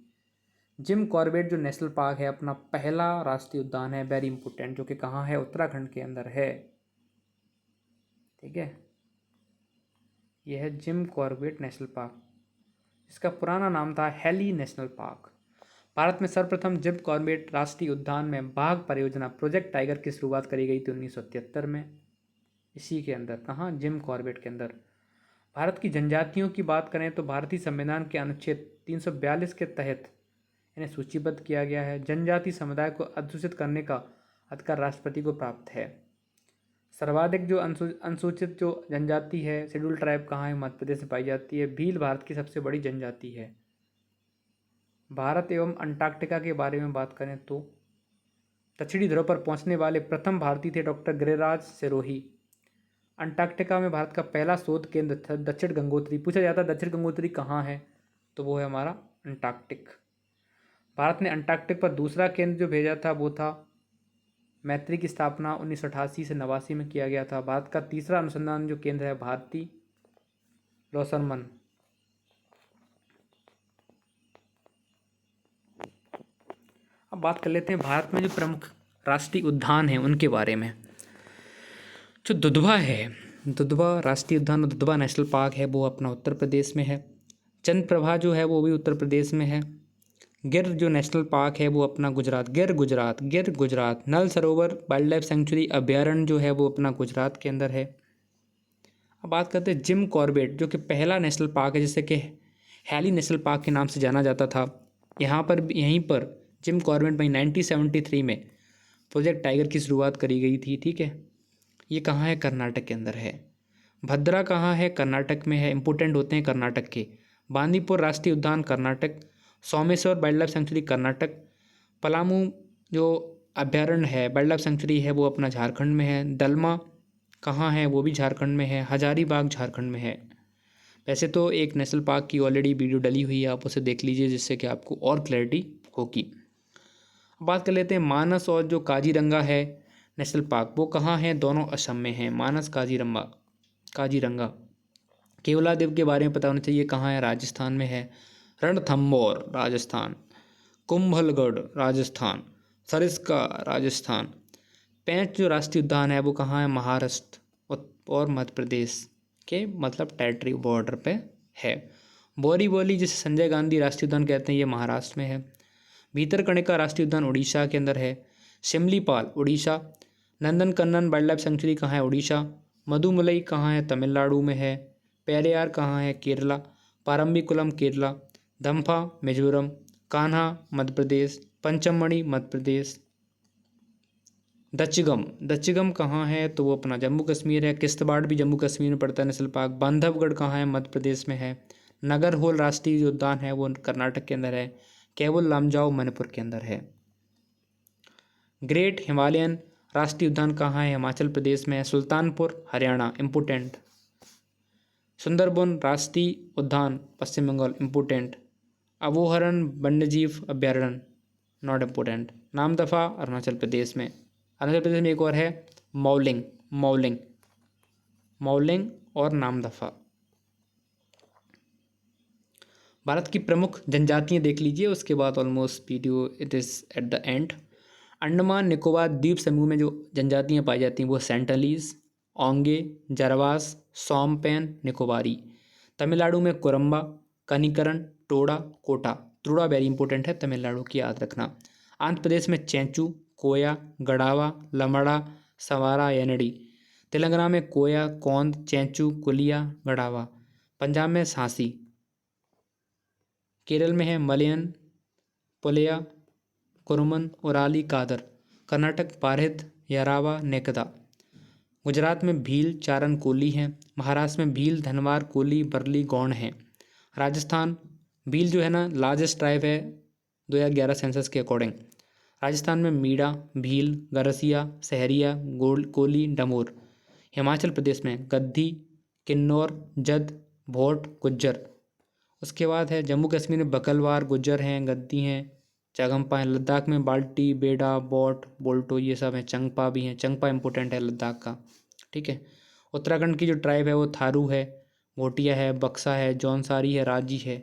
Speaker 1: जिम कॉर्बेट जो नेशनल पार्क है अपना पहला राष्ट्रीय उद्यान है, वेरी इंपॉर्टेंट, जो कि कहाँ है? उत्तराखंड के अंदर है। ठीक है, यह है जिम कॉर्बेट नेशनल पार्क। इसका पुराना नाम था हेली नेशनल पार्क। भारत में सर्वप्रथम जिम कॉर्बेट राष्ट्रीय उद्यान में बाघ परियोजना प्रोजेक्ट टाइगर की शुरुआत करी गई थी 1973 में। इसी के अंदर, कहाँ? जिम कॉर्बेट के अंदर। भारत की जनजातियों की बात करें तो भारतीय संविधान के अनुच्छेद 342 के तहत इन्हें सूचीबद्ध किया गया है। जनजाति समुदाय को अधूषित करने का अधिकार राष्ट्रपति को प्राप्त है। सर्वाधिक जो अनुसूचित जो जनजाति है, शेड्यूल ट्राइब, कहाँ है? मध्य प्रदेश में पाई जाती है। भील भारत की सबसे बड़ी जनजाति है। भारत एवं अंटार्कटिका के बारे में बात करें तो दक्षिणी ध्रुव पर पहुंचने वाले प्रथम भारतीय थे डॉक्टर गिरिराज सिरोही। अंटार्कटिका में भारत का पहला शोध केंद्र था दक्षिण गंगोत्री। पूछा जाता है दक्षिण गंगोत्री कहाँ है, तो वो है हमारा अंटार्कटिक। भारत ने अंटार्कटिक पर दूसरा केंद्र जो भेजा था वो था मैत्री की स्थापना 1988 से 89 में किया गया था। भारत का तीसरा अनुसंधान जो केंद्र है भारती लोसरमन। अब बात कर लेते हैं भारत में जो प्रमुख राष्ट्रीय उद्यान हैं उनके बारे में। जो दुधवा है, दुधवा राष्ट्रीय उद्यान और दुधवा नेशनल पार्क है वो अपना उत्तर प्रदेश में है। चंद्रप्रभा जो है वो भी उत्तर प्रदेश में है। गिर जो नेशनल पार्क है वो अपना गुजरात, गिर गुजरात। नल सरोवर वाइल्ड लाइफ सेंचुरी अभ्यारण्य जो है वो अपना गुजरात के अंदर है। अब बात करते हैं जिम कॉर्बेट, जो कि पहला नेशनल पार्क है जिसे कि हैली नेशनल पार्क के नाम से जाना जाता था। यहीं पर जिम कॉर्बेट में 1973 में प्रोजेक्ट टाइगर की शुरुआत करी गई थी। ठीक है, ये कहाँ है? कर्नाटक के अंदर है। भद्रा कहाँ है? कर्नाटक में है। इंपोर्टेंट होते हैं कर्नाटक के। बांदीपुर राष्ट्रीय उद्यान Karnataka. Someshwar wild life sanctuary Karnataka. Palamu जो अभ्यारण्य है वाइल्ड लाइफ सेंचुरी है वो अपना झारखंड में है। दलमा कहाँ है? वो भी झारखंड में है। हजारीबाग झारखंड में है। वैसे तो एक नेशनल पार्क की ऑलरेडी वीडियो डली हुई है, आप उसे देख लीजिए जिससे कि आपको और क्लैरिटी होगी। बात कर लेते हैं मानस और जो काजीरंगा है नेशनल पार्क, वो कहाँ है? दोनों असम में है। मानस काजीरंगा। केवलादेव के बारे में पता होना चाहिए, कहाँ है? राजस्थान में है। रणथंभौर राजस्थान। कुंभलगढ़ राजस्थान। सरिस्का राजस्थान। पेंच जो राष्ट्रीय उद्यान है वो कहाँ है? महाराष्ट्र और मध्य प्रदेश के मतलब टेरिटरी बॉर्डर पे है। बोरीवली जिसे संजय गांधी राष्ट्रीय उद्यान कहते हैं ये महाराष्ट्र में है। भीतरकनिका राष्ट्रीय उद्यान उड़ीसा के अंदर है। Similipal Orissa. Nandankanan wildlife sanctuary कहाँ है? उड़ीसा। मधुमलई कहाँ है? तमिलनाडु में है। पेरियार कहाँ है? केरला। पारम्बिकुलम केरला। धम्फा मिजोरम। कान्हा मध्य प्रदेश। पंचमढ़ी मध्य प्रदेश। दच्चिगम कहाँ है? तो वो अपना जम्मू कश्मीर है। किश्तवाड़ भी जम्मू कश्मीर में पड़ता है नेशनल पार्क। बांधवगढ़ कहाँ है? मध्य प्रदेश में है। नगरहोल राष्ट्रीय उद्यान है वो कर्नाटक के अंदर है। केवल लामजाओ मणिपुर के अंदर है। ग्रेट हिमालयन राष्ट्रीय उद्यान कहाँ है? हिमाचल प्रदेश में है। सुल्तानपुर हरियाणा, इम्पोर्टेंट। सुंदरबन राष्ट्रीय उद्यान पश्चिम बंगाल, इम्पोर्टेंट। अभोहरण वन्यजीव अभ्यारण्य, नॉट इम्पोर्टेंट। नामदफा अरुणाचल प्रदेश में। अरुणाचल प्रदेश में एक और है मौलिंग। मौलिंग और नामदफा। भारत की प्रमुख जनजातियां देख लीजिए, उसके बाद almost video it is at the end. Andaman Nicobar द्वीप समूह में जो जनजातियां पाई जाती हैं वो सेंटलीज, ओंगे, जरवास, सोमपेन, निकोबारी। तमिलनाडु में कोरम्बा, कनिकरन, टोडा, कोटा। टोडा वेरी इंपॉर्टेंट है, तमिलनाडु की याद रखना। आंध्र प्रदेश में चेंचू, कोया, गडावा, लमड़ा, सवारा, येनडी। तेलंगाना में कोया, कोंद, चेंचू, कुलिया, गडावा। पंजाब में सांसी। केरल में है मलयन, पुलिया, कुरुमन, उराली, कादर। कर्नाटक पारहित, यरावा, नेकदा। गुजरात में भील, चारण, कोली हैं। महाराष्ट्र में भील, धनवार, कोली, बरली, गौंड हैं। राजस्थान, भील जो है ना लार्जेस्ट ट्राइब है 2011 सेंसस के अकॉर्डिंग। राजस्थान में मीणा, भील, गरसिया, सहरिया, गोल, कोली, डमोर। हिमाचल प्रदेश में गद्दी, किन्नौर, जद, भोट, गुज्जर। उसके बाद है जम्मू कश्मीर में बकलवार, गुज्जर हैं, गद्दी हैं, चागम्पा हैं। लद्दाख में बाल्टी, बेडा, बोट, बोल्टो ये सब हैं। चंगपा भी हैं, चंगपा इंपोर्टेंट है लद्दाख का, ठीक है। उत्तराखंड की जो ट्राइब है वो थारू है, भोटिया है, बक्सा है, जौनसारी है, राजी है,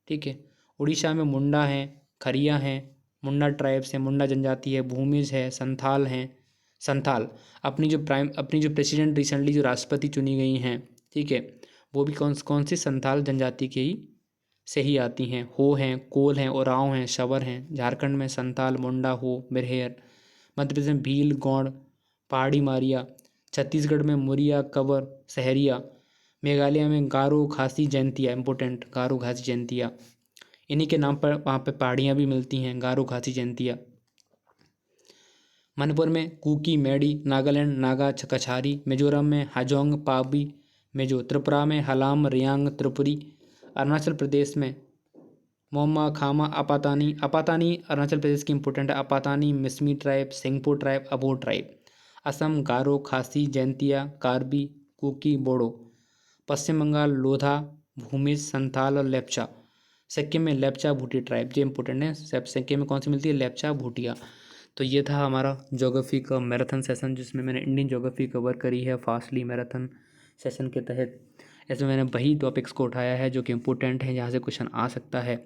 Speaker 1: ठीक है। उड़ीसा में मुंडा हैं, खरिया हैं, मुंडा ट्राइब्स हैं, मुंडा जनजाति है, भूमिज है, संथाल हैं। संथाल अपनी जो प्रेसिडेंट रिसेंटली जो राष्ट्रपति चुनी गई हैं, ठीक है, वो भी कौन कौन सी संथाल जनजाति के ही से ही आती हैं। हो हैं, कोल हैं, ओरांव हैं, शवर हैं। झारखंड में संथाल, मुंडा, हो, बिरहेर। मध्य प्रदेश में भील, गौंड, पहाड़ी मारिया। छत्तीसगढ़ में मुरिया, कवर, सहरिया। मेघालय में गारो, खासी, जयंतिया इंपोर्टेंट, गारो, खासी, जयंतिया। इन्हीं के नाम पर वहाँ पे पहाड़ियाँ भी मिलती हैं, गारो, खासी, जयंतिया। मणिपुर में कुकी, मेडी। नागालैंड नागा, कछारी। मिजोरम में हाजोंग, पाबी, मिजो। त्रिपुरा में हलाम, रियांग, त्रिपुरी। अरुणाचल प्रदेश में मोमा, खामा, अपातानी अरुणाचल प्रदेश की इंपोर्टेंट है। अपातानी, मिसमी ट्राइब, सिंगपो ट्राइब, अबो ट्राइब। असम गारो, खासी, जयंतिया, कार्बी, कुकी, बोडो। पश्चिम बंगाल लोधा, भूमिज, संथाल और लेप्चा। सिक्किम में लेप्चा भूटी ट्राइब, ये इंपॉर्टेंट है। सिक्किम में कौन सी मिलती है, लेप्चा भूटिया। तो ये था हमारा ज्योग्राफी का मैराथन सेशन, जिसमें मैंने इंडियन ज्योग्राफी कवर करी है फास्टली मैराथन सेशन के तहत। इसमें मैंने वही टॉपिक्स को उठाया है जो कि इम्पोर्टेंट हैं, जहाँ से क्वेश्चन आ सकता है।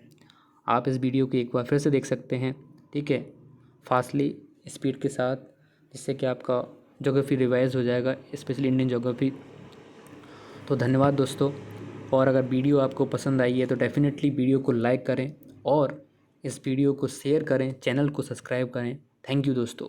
Speaker 1: आप इस वीडियो को एक बार फिर से देख सकते हैं, ठीक है, फास्टली स्पीड के साथ, जिससे कि आपका ज्योग्राफी रिवाइज हो जाएगा, स्पेशली इंडियन ज्योग्राफी। तो धन्यवाद दोस्तों, और अगर वीडियो आपको पसंद आई है तो डेफिनेटली वीडियो को लाइक करें और इस वीडियो को शेयर करें, चैनल को सब्सक्राइब करें। थैंक यू दोस्तों।